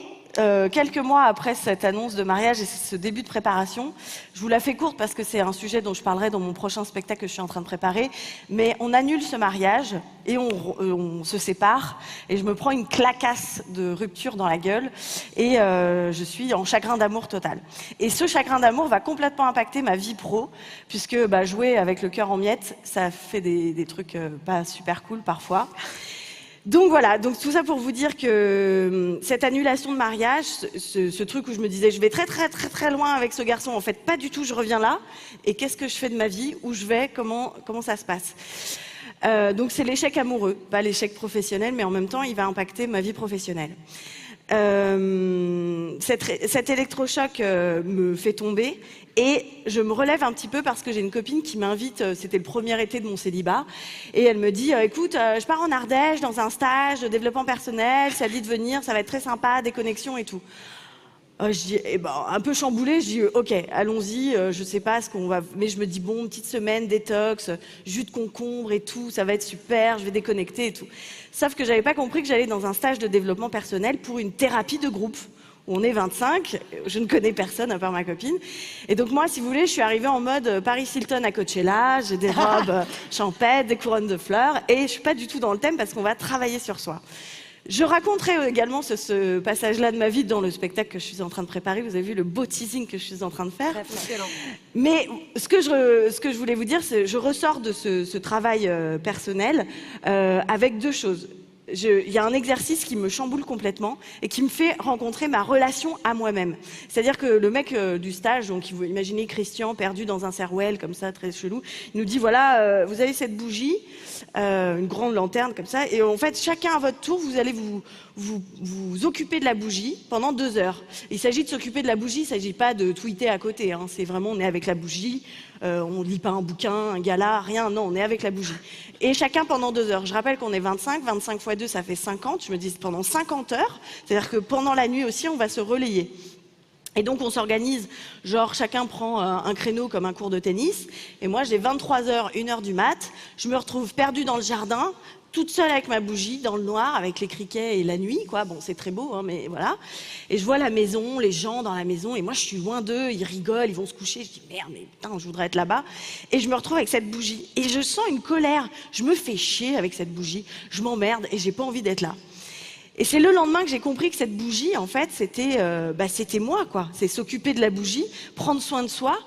[SPEAKER 9] quelques mois après cette annonce de mariage et ce début de préparation, je vous la fais courte parce que c'est un sujet dont je parlerai dans mon prochain spectacle que je suis en train de préparer, mais on annule ce mariage et on se sépare et je me prends une clacasse de rupture dans la gueule et je suis en chagrin d'amour total. Et ce chagrin d'amour va complètement impacter ma vie pro puisque jouer avec le cœur en miettes, ça fait des trucs pas super cool parfois. Donc voilà, donc tout ça pour vous dire que cette annulation de mariage, ce truc où je me disais je vais très très très très loin avec ce garçon, en fait pas du tout, je reviens là, et qu'est-ce que je fais de ma vie, où je vais, comment ça se passe. Donc c'est l'échec amoureux, pas l'échec professionnel, mais en même temps il va impacter ma vie professionnelle. Cet électrochoc me fait tomber et je me relève un petit peu parce que j'ai une copine qui m'invite, c'était le premier été de mon célibat, et elle me dit écoute, je pars en Ardèche dans un stage de développement personnel, ça dit de venir, ça va être très sympa, des connexions et tout. Je dis, un peu chamboulée, je dis ok, allons-y, je sais pas ce qu'on va, mais je me dis bon, petite semaine détox, jus de concombre et tout, ça va être super, je vais déconnecter et tout. Sauf que j'avais pas compris que j'allais dans un stage de développement personnel pour une thérapie de groupe. On est 25, je ne connais personne à part ma copine. Et donc moi, si vous voulez, je suis arrivée en mode Paris Hilton à Coachella, j'ai des robes champêtres, des couronnes de fleurs, et je suis pas du tout dans le thème parce qu'on va travailler sur soi. Je raconterai également ce passage-là de ma vie dans le spectacle que je suis en train de préparer. Vous avez vu le beau teasing que je suis en train de faire.
[SPEAKER 1] Excellent.
[SPEAKER 9] Mais ce que je voulais vous dire, c'est que je ressors de ce travail personnel avec deux choses. Il y a un exercice qui me chamboule complètement et qui me fait rencontrer ma relation à moi-même. C'est-à-dire que le mec du stage, donc vous imaginez Christian perdu dans un Serwell comme ça, très chelou, il nous dit voilà, vous avez cette bougie, une grande lanterne comme ça, et en fait chacun à votre tour, vous allez vous occuper de la bougie pendant 2 heures. Il s'agit de s'occuper de la bougie, il ne s'agit pas de tweeter à côté, hein. C'est vraiment on est avec la bougie, on ne lit pas un bouquin, un gala, rien, non, on est avec la bougie. Et chacun pendant 2 heures. Je rappelle qu'on est 25 fois 2, ça fait 50. Je me dis pendant 50 heures, c'est-à-dire que pendant la nuit aussi, on va se relayer. Et donc on s'organise, genre chacun prend un créneau comme un cours de tennis. Et moi j'ai 23 heures, 1 heure du mat. Je me retrouve perdue dans le jardin, toute seule avec ma bougie, dans le noir, avec les criquets et la nuit, quoi. Bon, c'est très beau, hein, mais voilà. Et je vois la maison, les gens dans la maison, et moi je suis loin d'eux, ils rigolent, ils vont se coucher. Je dis merde, mais putain, je voudrais être là-bas. Et je me retrouve avec cette bougie. Et je sens une colère. Je me fais chier avec cette bougie. Je m'emmerde et j'ai pas envie d'être là. Et c'est le lendemain que j'ai compris que cette bougie, en fait, c'était moi, quoi. C'est s'occuper de la bougie, prendre soin de soi.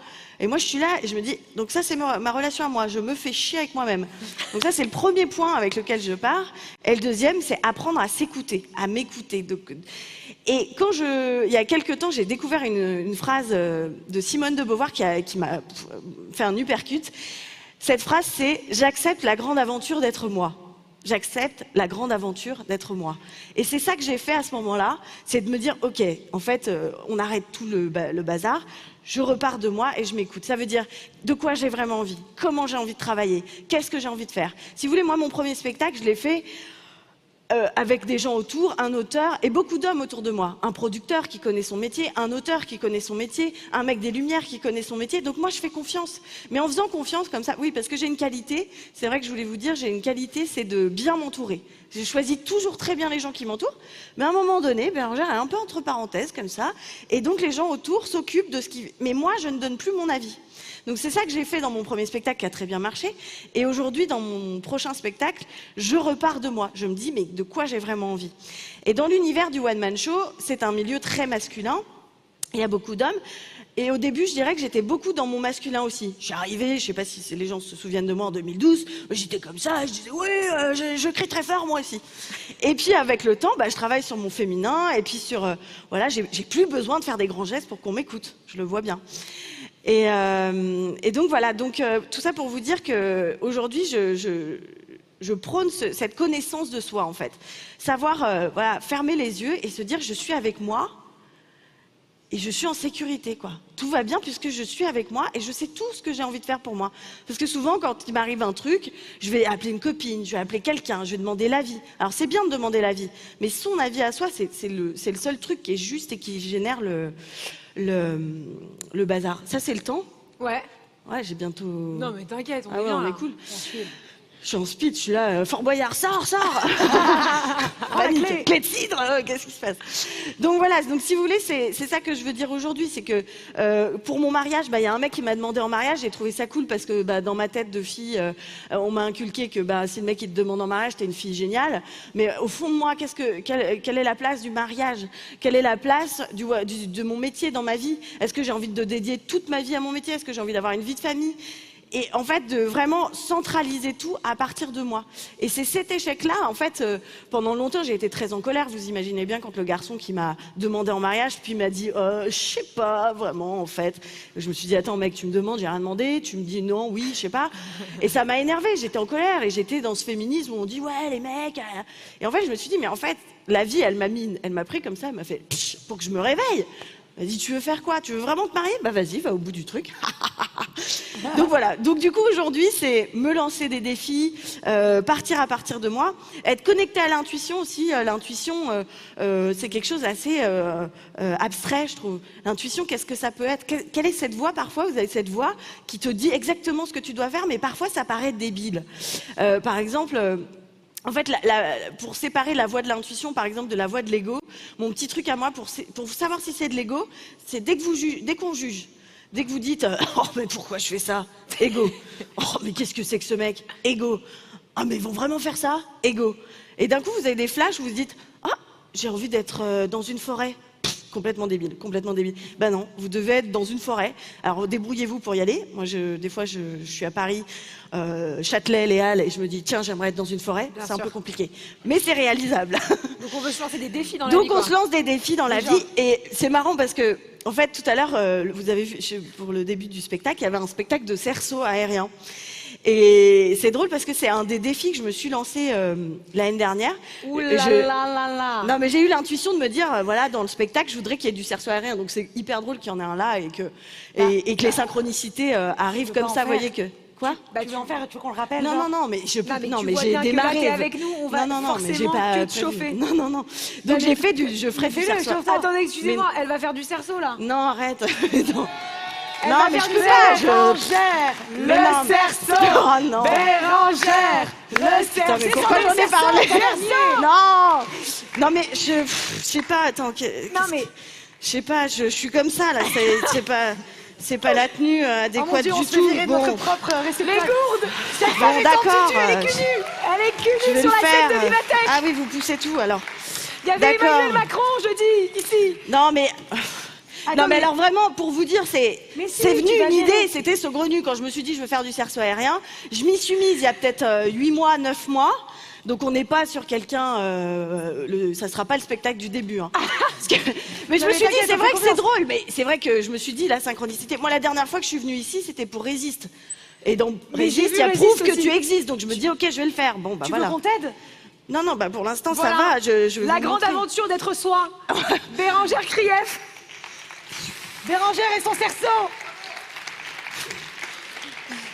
[SPEAKER 9] Et moi, je suis là et je me dis, donc ça, c'est ma relation à moi. Je me fais chier avec moi-même. Donc ça, c'est le premier point avec lequel je pars. Et le deuxième, c'est apprendre à s'écouter, à m'écouter. Et quand il y a quelques temps, j'ai découvert une phrase de Simone de Beauvoir qui m'a fait un uppercut. Cette phrase, c'est « J'accepte la grande aventure d'être moi ». j'accepte la grande aventure d'être moi. Et c'est ça que j'ai fait à ce moment-là, c'est de me dire, ok, en fait, on arrête tout le bazar, je repars de moi et je m'écoute. Ça veut dire de quoi j'ai vraiment envie, comment j'ai envie de travailler, qu'est-ce que j'ai envie de faire. Si vous voulez, moi, mon premier spectacle, je l'ai fait avec des gens autour, un auteur et beaucoup d'hommes autour de moi. Un producteur qui connaît son métier, un auteur qui connaît son métier, un mec des Lumières qui connaît son métier. Donc moi, je fais confiance. Mais en faisant confiance comme ça, oui, parce que j'ai une qualité, c'est vrai que je voulais vous dire, j'ai une qualité, c'est de bien m'entourer. J'ai choisi toujours très bien les gens qui m'entourent, mais à un moment donné, Bérangère est un peu entre parenthèses comme ça, et donc les gens autour s'occupent de ce qui... Mais moi, je ne donne plus mon avis. Donc c'est ça que j'ai fait dans mon premier spectacle qui a très bien marché. Et aujourd'hui, dans mon prochain spectacle, je repars de moi. Je me dis, mais de quoi j'ai vraiment envie? Et dans l'univers du one-man show, c'est un milieu très masculin. Il y a beaucoup d'hommes. Et au début, je dirais que j'étais beaucoup dans mon masculin aussi. Je suis arrivée, je sais pas si les gens se souviennent de moi en 2012, j'étais comme ça, je disais, oui, je crie très fort moi aussi. Et puis avec le temps, je travaille sur mon féminin, et puis sur, voilà, j'ai plus besoin de faire des grands gestes pour qu'on m'écoute, je le vois bien. Et donc voilà, tout ça pour vous dire qu'aujourd'hui, je prône cette connaissance de soi en fait. Savoir voilà, fermer les yeux et se dire je suis avec moi et je suis en sécurité quoi. Tout va bien puisque je suis avec moi et je sais tout ce que j'ai envie de faire pour moi. Parce que souvent quand il m'arrive un truc, je vais appeler une copine, je vais appeler quelqu'un, je vais demander l'avis. Alors c'est bien de demander l'avis, mais son avis à soi c'est le seul truc qui est juste et qui génère le bazar. Ça, c'est le temps?
[SPEAKER 1] Ouais.
[SPEAKER 9] Ouais, j'ai bientôt...
[SPEAKER 1] Non, mais t'inquiète, on est
[SPEAKER 9] ouais,
[SPEAKER 1] bien,
[SPEAKER 9] on
[SPEAKER 1] là.
[SPEAKER 9] est cool. Je suis en speed, je suis là, Fort Boyard, sors Panique, clé de cidre, qu'est-ce qui se passe? Donc voilà, donc si vous voulez, c'est ça que je veux dire aujourd'hui, c'est que pour mon mariage, il y a un mec qui m'a demandé en mariage, j'ai trouvé ça cool parce que dans ma tête de fille, on m'a inculqué que si le mec il te demande en mariage, t'es une fille géniale, mais au fond de moi, quelle est la place du mariage? Quelle est la place de mon métier dans ma vie? Est-ce que j'ai envie de dédier toute ma vie à mon métier? Est-ce que j'ai envie d'avoir une vie de famille? Et en fait, de vraiment centraliser tout à partir de moi. Et c'est cet échec-là, en fait, pendant longtemps, j'ai été très en colère. Vous imaginez bien quand le garçon qui m'a demandé en mariage, puis m'a dit, je sais pas vraiment, en fait. Je me suis dit, attends, mec, tu me demandes, j'ai rien demandé. Tu me dis non, oui, je sais pas. Et ça m'a énervée. J'étais en colère et j'étais dans ce féminisme où on dit, ouais, les mecs. Et en fait, je me suis dit, mais en fait, la vie, elle m'a pris comme ça, elle m'a fait, pour que je me réveille. Elle m'a dit, tu veux faire quoi? Tu veux vraiment te marier? Bah vas-y, va au bout du truc. Donc voilà, donc du coup aujourd'hui c'est me lancer des défis, partir à partir de moi, être connecté à l'intuition aussi. L'intuition c'est quelque chose d'assez abstrait je trouve. L'intuition, qu'est-ce que ça peut être? Quelle est cette voix? Parfois vous avez cette voix qui te dit exactement ce que tu dois faire, mais parfois ça paraît débile. Par exemple... En fait, pour séparer la voix de l'intuition, par exemple, de la voix de l'ego, mon petit truc à moi, pour savoir si c'est de l'ego, c'est dès qu'on juge, dès que vous dites « Oh, mais pourquoi je fais ça ?» Ego. « Oh, mais qu'est-ce que c'est que ce mec ?» Ego. « Ah, mais ils vont vraiment faire ça ?» Ego. Et d'un coup, vous avez des flashs où vous dites « Ah, j'ai envie d'être dans une forêt. » Complètement débile, complètement débile. Ben non, vous devez être dans une forêt. Alors débrouillez-vous pour y aller. Moi, des fois, je suis à Paris, Châtelet, les Halles, et je me dis tiens, j'aimerais être dans une forêt. C'est un peu compliqué, mais c'est réalisable.
[SPEAKER 1] Donc on veut se lancer des défis dans la vie.
[SPEAKER 9] Donc on se lance des défis dans la vie, et c'est marrant parce que en fait, tout à l'heure, vous avez vu pour le début du spectacle, il y avait un spectacle de cerceau aérien. Et c'est drôle parce que c'est un des défis que je me suis lancé l'année dernière.
[SPEAKER 1] Ouh là là là là.
[SPEAKER 9] Non mais j'ai eu l'intuition de me dire voilà, dans le spectacle je voudrais qu'il y ait du cerceau aérien, donc c'est hyper drôle qu'il y en ait un là et que les synchronicités arrivent comme ça, vous voyez que quoi?
[SPEAKER 2] Tu veux en faire, tu veux qu'on le rappelle?
[SPEAKER 9] Non mais je peux
[SPEAKER 1] non mais
[SPEAKER 9] j'ai démarré
[SPEAKER 1] avec nous, on va forcément que te chauffer.
[SPEAKER 9] Non. Donc j'ai fait je ferai du cerceau.
[SPEAKER 1] Attendez, excusez-moi, elle va faire du cerceau là.
[SPEAKER 9] Non, arrête. Non.
[SPEAKER 1] Elle
[SPEAKER 9] non,
[SPEAKER 1] va
[SPEAKER 9] mais
[SPEAKER 1] faire
[SPEAKER 9] je peux pas.
[SPEAKER 2] Bérangère, le cerceau.
[SPEAKER 9] Oh non.
[SPEAKER 2] Bérangère, le cerceau.
[SPEAKER 9] Mais pourquoi j'en ai parlé? Non, mais je sais pas. Attends.
[SPEAKER 1] Non mais
[SPEAKER 9] je sais pas. Je suis comme ça là. C'est pas la tenue adéquate
[SPEAKER 2] Dieu,
[SPEAKER 9] du
[SPEAKER 2] on se fait
[SPEAKER 9] tout.
[SPEAKER 2] virer de notre propre réceptacle.
[SPEAKER 1] les gourdes. Cette
[SPEAKER 9] Bon,
[SPEAKER 1] femme est en
[SPEAKER 9] d'accord.
[SPEAKER 1] tutu, elle est cul nue. Elle est cul
[SPEAKER 9] Je
[SPEAKER 1] nue
[SPEAKER 9] vais
[SPEAKER 1] sur
[SPEAKER 9] le
[SPEAKER 1] la scène de
[SPEAKER 9] faire.
[SPEAKER 1] Vivatech.
[SPEAKER 9] Ah oui, vous poussez tout alors.
[SPEAKER 1] Il y avait
[SPEAKER 9] D'accord.
[SPEAKER 1] Emmanuel Macron jeudi ici.
[SPEAKER 9] Non mais.
[SPEAKER 1] Attends,
[SPEAKER 9] non mais alors vraiment pour vous dire c'est venu
[SPEAKER 1] tu vas
[SPEAKER 9] une
[SPEAKER 1] y
[SPEAKER 9] idée,
[SPEAKER 1] aller.
[SPEAKER 9] c'était saugrenu quand je me suis dit je veux faire du cerceau aérien. Je m'y suis mise il y a peut-être 8 mois, 9 mois. Donc on n'est pas sur quelqu'un, ça sera pas le spectacle du début. Hein. Mais je me suis dit c'est vrai que c'est drôle, mais c'est vrai que je me suis dit la synchronicité. Moi la dernière fois que je suis venue ici c'était pour Résiste. Et dans
[SPEAKER 2] Mais
[SPEAKER 9] Régis,
[SPEAKER 2] j'ai vu
[SPEAKER 9] il y a
[SPEAKER 2] Régis
[SPEAKER 9] prouve que
[SPEAKER 2] aussi.
[SPEAKER 9] tu existes. Donc je me dis, ok, je vais le faire. Bon, bah
[SPEAKER 2] Tu
[SPEAKER 9] voilà.
[SPEAKER 2] veux qu'on t'aide?
[SPEAKER 9] Non, non, bah pour l'instant,
[SPEAKER 1] Voilà.
[SPEAKER 9] ça va. Je vais
[SPEAKER 1] La
[SPEAKER 9] vous
[SPEAKER 1] grande
[SPEAKER 9] montrer.
[SPEAKER 1] aventure d'être soi. Bérangère Krief.
[SPEAKER 2] Bérangère et son cerceau.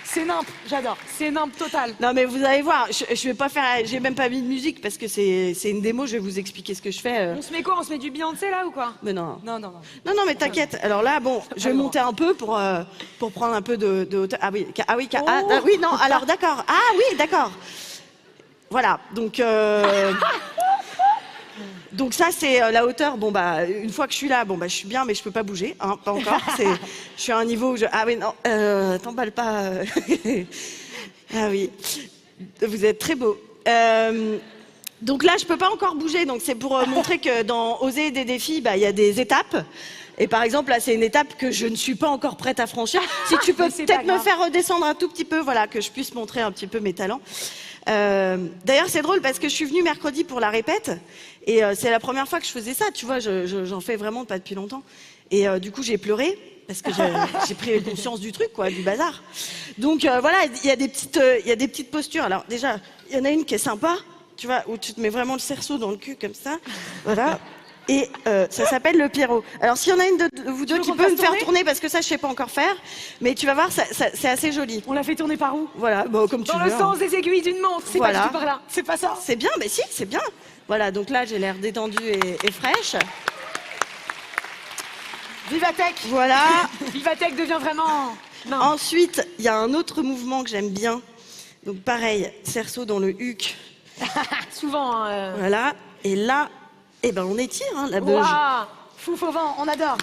[SPEAKER 2] C'est nimp, j'adore.
[SPEAKER 1] C'est nimp total.
[SPEAKER 9] Non, mais vous allez voir, je vais pas faire. J'ai même pas mis de musique parce que c'est une démo. Je vais vous expliquer ce que je fais.
[SPEAKER 1] On se met quoi? On se met du Beyoncé là ou quoi?
[SPEAKER 9] Mais non.
[SPEAKER 2] Non, non, non.
[SPEAKER 9] Non, non, mais t'inquiète. Alors là, bon, je vais monter un peu pour prendre un peu de hauteur. Ah oui, oui, non, alors d'accord. Ah oui, d'accord. Voilà, donc... Donc ça, c'est la hauteur. Bon, bah, une fois que je suis là, bon, bah, je suis bien, mais je peux pas bouger, hein, pas encore. Je suis à un niveau où je... Ah oui, non, t'emballes pas. Ah oui, vous êtes très beau. Donc là, je peux pas encore bouger, donc c'est pour montrer que dans Oser des défis, bah, il y a des étapes. Et par exemple, là, c'est une étape que je ne suis pas encore prête à franchir. Si tu peux
[SPEAKER 2] c'est
[SPEAKER 9] peut-être
[SPEAKER 2] pas
[SPEAKER 9] me
[SPEAKER 2] grave.
[SPEAKER 9] faire redescendre un tout petit peu, voilà, que je puisse montrer un petit peu mes talents. D'ailleurs, c'est drôle parce que je suis venue mercredi pour la répète et c'est la première fois que je faisais ça, tu vois, j'en fais vraiment pas depuis longtemps. Et du coup, j'ai pleuré parce que j'ai pris conscience du truc, quoi, du bazar. Donc voilà, il y a des petites postures. Alors déjà, il y en a une qui est sympa, tu vois, où tu te mets vraiment le cerceau dans le cul comme ça, voilà. Et ça s'appelle le Pierrot. Alors s'il y en a une de vous deux qui peut me faire tourner, parce que ça je sais pas encore faire, mais tu vas voir, c'est assez joli.
[SPEAKER 2] On l'a fait tourner par où?
[SPEAKER 9] Voilà, bon, comme tu
[SPEAKER 1] Dans
[SPEAKER 9] veux.
[SPEAKER 1] le sens des aiguilles d'une montre. C'est
[SPEAKER 9] Voilà.
[SPEAKER 1] pas du tout par là.
[SPEAKER 2] C'est pas ça.
[SPEAKER 9] C'est bien, mais si, c'est bien. Voilà, donc là j'ai l'air détendue et fraîche.
[SPEAKER 2] Vivatech.
[SPEAKER 9] Voilà.
[SPEAKER 1] Vivatech devient vraiment... Non.
[SPEAKER 9] Ensuite, il y a un autre mouvement que j'aime bien. Donc pareil, cerceau dans le huc.
[SPEAKER 1] Souvent... hein,
[SPEAKER 9] Voilà. Et là, eh ben on étire, hein, la beuge.
[SPEAKER 1] Ouah.
[SPEAKER 2] Fou fauvent, on adore.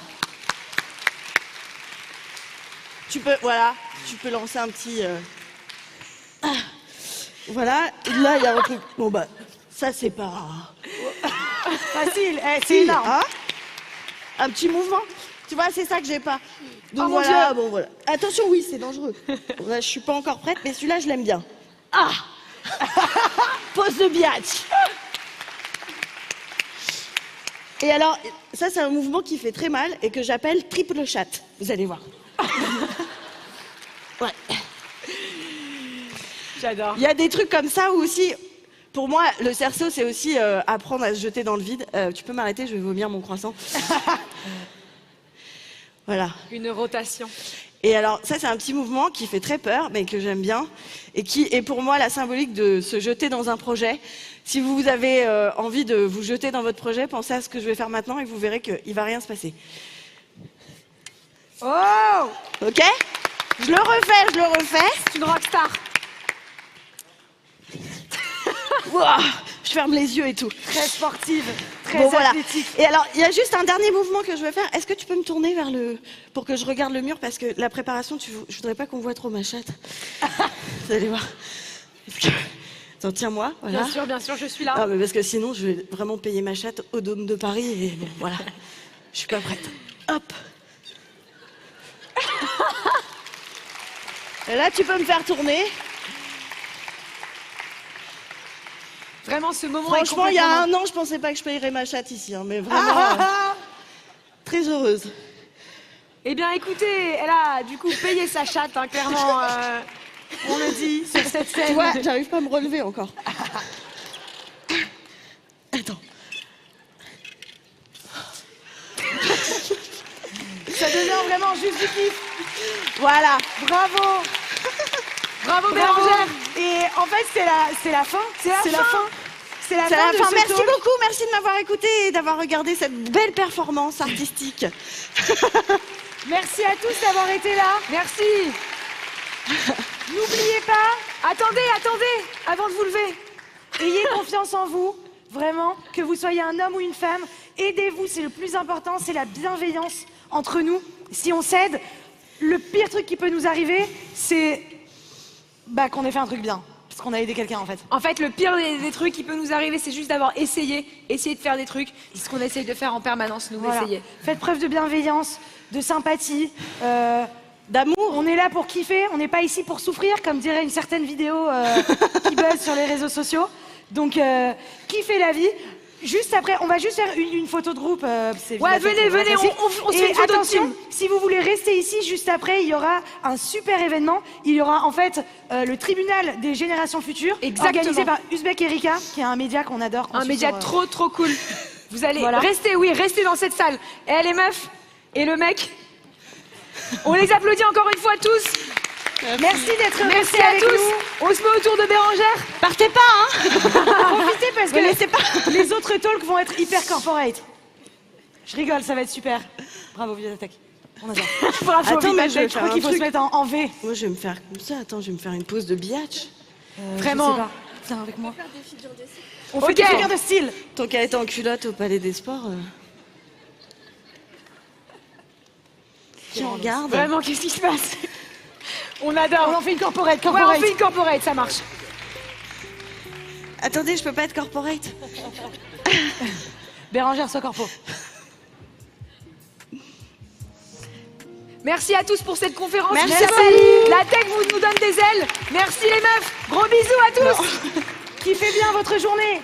[SPEAKER 9] Tu peux lancer un petit... Voilà, et là il y a un truc... Bon bah, ça c'est pas...
[SPEAKER 2] Facile, c'est
[SPEAKER 9] Si,
[SPEAKER 2] énorme.
[SPEAKER 9] hein. Un petit mouvement. Tu vois, c'est ça que j'ai pas. Donc
[SPEAKER 1] Oh, mon
[SPEAKER 9] voilà,
[SPEAKER 1] Dieu.
[SPEAKER 9] bon voilà. Attention, oui, c'est dangereux. Ouais, je suis pas encore prête, mais celui-là, je l'aime bien. Ah. Pose de biatch. Et alors, ça, c'est un mouvement qui fait très mal et que j'appelle triple chatte. Vous allez voir. Ouais.
[SPEAKER 1] J'adore.
[SPEAKER 9] Il y a des trucs comme ça où aussi, pour moi, le cerceau, c'est aussi apprendre à se jeter dans le vide. Tu peux m'arrêter, je vais vomir mon croissant. Voilà.
[SPEAKER 1] Une rotation.
[SPEAKER 9] Et alors, ça, c'est un petit mouvement qui fait très peur, mais que j'aime bien, et qui est pour moi la symbolique de se jeter dans un projet. Si vous avez envie de vous jeter dans votre projet, pensez à ce que je vais faire maintenant et vous verrez qu'il va rien se passer.
[SPEAKER 1] Oh!
[SPEAKER 9] Ok? Je le refais.
[SPEAKER 1] C'est une rockstar.
[SPEAKER 9] Ouah, je ferme les yeux et tout.
[SPEAKER 2] Très sportive, très
[SPEAKER 9] Bon, voilà.
[SPEAKER 2] athlétique.
[SPEAKER 9] Et alors, il y a juste un dernier mouvement que je vais faire. Est-ce que tu peux me tourner vers pour que je regarde le mur? Parce que la préparation, je voudrais pas qu'on voit trop ma chatte. Vous allez voir. Attends, tiens-moi, voilà.
[SPEAKER 1] Bien sûr, je suis là.
[SPEAKER 9] Ah, mais parce que sinon, je vais vraiment payer ma chatte au Dôme de Paris et bon, voilà. Je suis pas prête. Hop. Et là, tu peux me faire tourner.
[SPEAKER 1] Vraiment, ce moment
[SPEAKER 9] Franchement,
[SPEAKER 1] est
[SPEAKER 9] il y a
[SPEAKER 1] complètement...
[SPEAKER 9] un an, je pensais pas que je payerais ma chatte ici, hein, mais vraiment très heureuse.
[SPEAKER 1] Eh bien, écoutez, elle a du coup payé sa chatte, hein, clairement. On le dit sur cette scène.
[SPEAKER 9] Tu vois, j'arrive pas à me relever encore. Attends.
[SPEAKER 2] Ça devient vraiment juste du kiff.
[SPEAKER 9] Voilà.
[SPEAKER 2] Bravo.
[SPEAKER 1] Bravo, Bérangère.
[SPEAKER 2] Et en fait, c'est la fin. C'est la fin. C'est la
[SPEAKER 9] C'est
[SPEAKER 2] fin
[SPEAKER 9] la
[SPEAKER 2] de
[SPEAKER 9] fin.
[SPEAKER 2] ce
[SPEAKER 9] Merci
[SPEAKER 2] talk.
[SPEAKER 9] beaucoup, merci de m'avoir écouté et d'avoir regardé cette belle performance artistique.
[SPEAKER 2] Merci à tous d'avoir été là.
[SPEAKER 1] Merci.
[SPEAKER 2] N'oubliez pas,
[SPEAKER 1] Attendez, avant de vous lever.
[SPEAKER 2] ayez confiance en vous. Vraiment, que vous soyez un homme ou une femme, aidez-vous, c'est le plus important, c'est la bienveillance entre nous. Si on s'aide, le pire truc qui peut nous arriver, c'est qu'on ait fait un truc bien. Parce qu'on a aidé quelqu'un en fait.
[SPEAKER 1] En fait, le pire des trucs qui peut nous arriver, c'est juste d'avoir essayé de faire des trucs. C'est ce qu'on essaye de faire en permanence, nous,
[SPEAKER 2] Voilà.
[SPEAKER 1] essayer.
[SPEAKER 2] Faites preuve de bienveillance, de sympathie,
[SPEAKER 9] D'amour.
[SPEAKER 2] on est là pour kiffer, on n'est pas ici pour souffrir, comme dirait une certaine vidéo qui buzz sur les réseaux sociaux. Donc, kiffez la vie. Juste après, on va juste faire une photo de groupe. C'est
[SPEAKER 1] Ouais,
[SPEAKER 2] évidemment,
[SPEAKER 1] venez,
[SPEAKER 2] c'est
[SPEAKER 1] venez,
[SPEAKER 2] classique.
[SPEAKER 1] on se fait
[SPEAKER 2] Et
[SPEAKER 1] une photo de
[SPEAKER 2] attention,
[SPEAKER 1] team.
[SPEAKER 2] si vous voulez rester ici, juste après, il y aura un super événement. Il y aura en fait le tribunal des générations futures,
[SPEAKER 1] Exactement.
[SPEAKER 2] organisé par Uzbek Erika, qui est un média qu'on adore. qu'on
[SPEAKER 1] Un
[SPEAKER 2] suit
[SPEAKER 1] média
[SPEAKER 2] sur,
[SPEAKER 1] trop cool. Vous allez
[SPEAKER 2] Voilà.
[SPEAKER 1] rester, oui, restez dans cette salle. Et les meufs et le mec, on les applaudit encore une fois tous.
[SPEAKER 2] Merci d'être
[SPEAKER 1] Merci
[SPEAKER 2] restés
[SPEAKER 1] à
[SPEAKER 2] avec
[SPEAKER 1] tous.
[SPEAKER 2] nous.
[SPEAKER 1] On se met autour de Bérangère.
[SPEAKER 3] Partez pas, hein.
[SPEAKER 2] Profitez parce
[SPEAKER 3] Me laissez pas.
[SPEAKER 2] que les autres talks vont être hyper corporate. Je rigole, ça va être super. Bravo, Violatek. On adore.
[SPEAKER 1] Bravo,
[SPEAKER 9] Attends, mais
[SPEAKER 2] Je crois qu'il faut se mettre en V.
[SPEAKER 9] Moi, je vais me faire comme ça. Attends, je vais me faire une pause de biatch.
[SPEAKER 1] Vraiment.
[SPEAKER 2] Je sais pas. Viens avec moi. On
[SPEAKER 1] Ok.
[SPEAKER 2] fait des figures de style.
[SPEAKER 9] Tant qu'à être en culotte au Palais des Sports. Qui on regarde?
[SPEAKER 1] Vraiment, qu'est-ce qui se passe? On adore.
[SPEAKER 2] On en fait une corporate.
[SPEAKER 1] Ouais, on fait une corporate, ça marche.
[SPEAKER 9] Attendez, je peux pas être corporate.
[SPEAKER 2] Bérangère, sois corpo.
[SPEAKER 1] Merci à tous pour cette conférence.
[SPEAKER 9] Merci.
[SPEAKER 1] La tech vous nous donne des ailes. Merci les meufs. Gros bisous à tous.
[SPEAKER 2] Kiffez bien votre journée.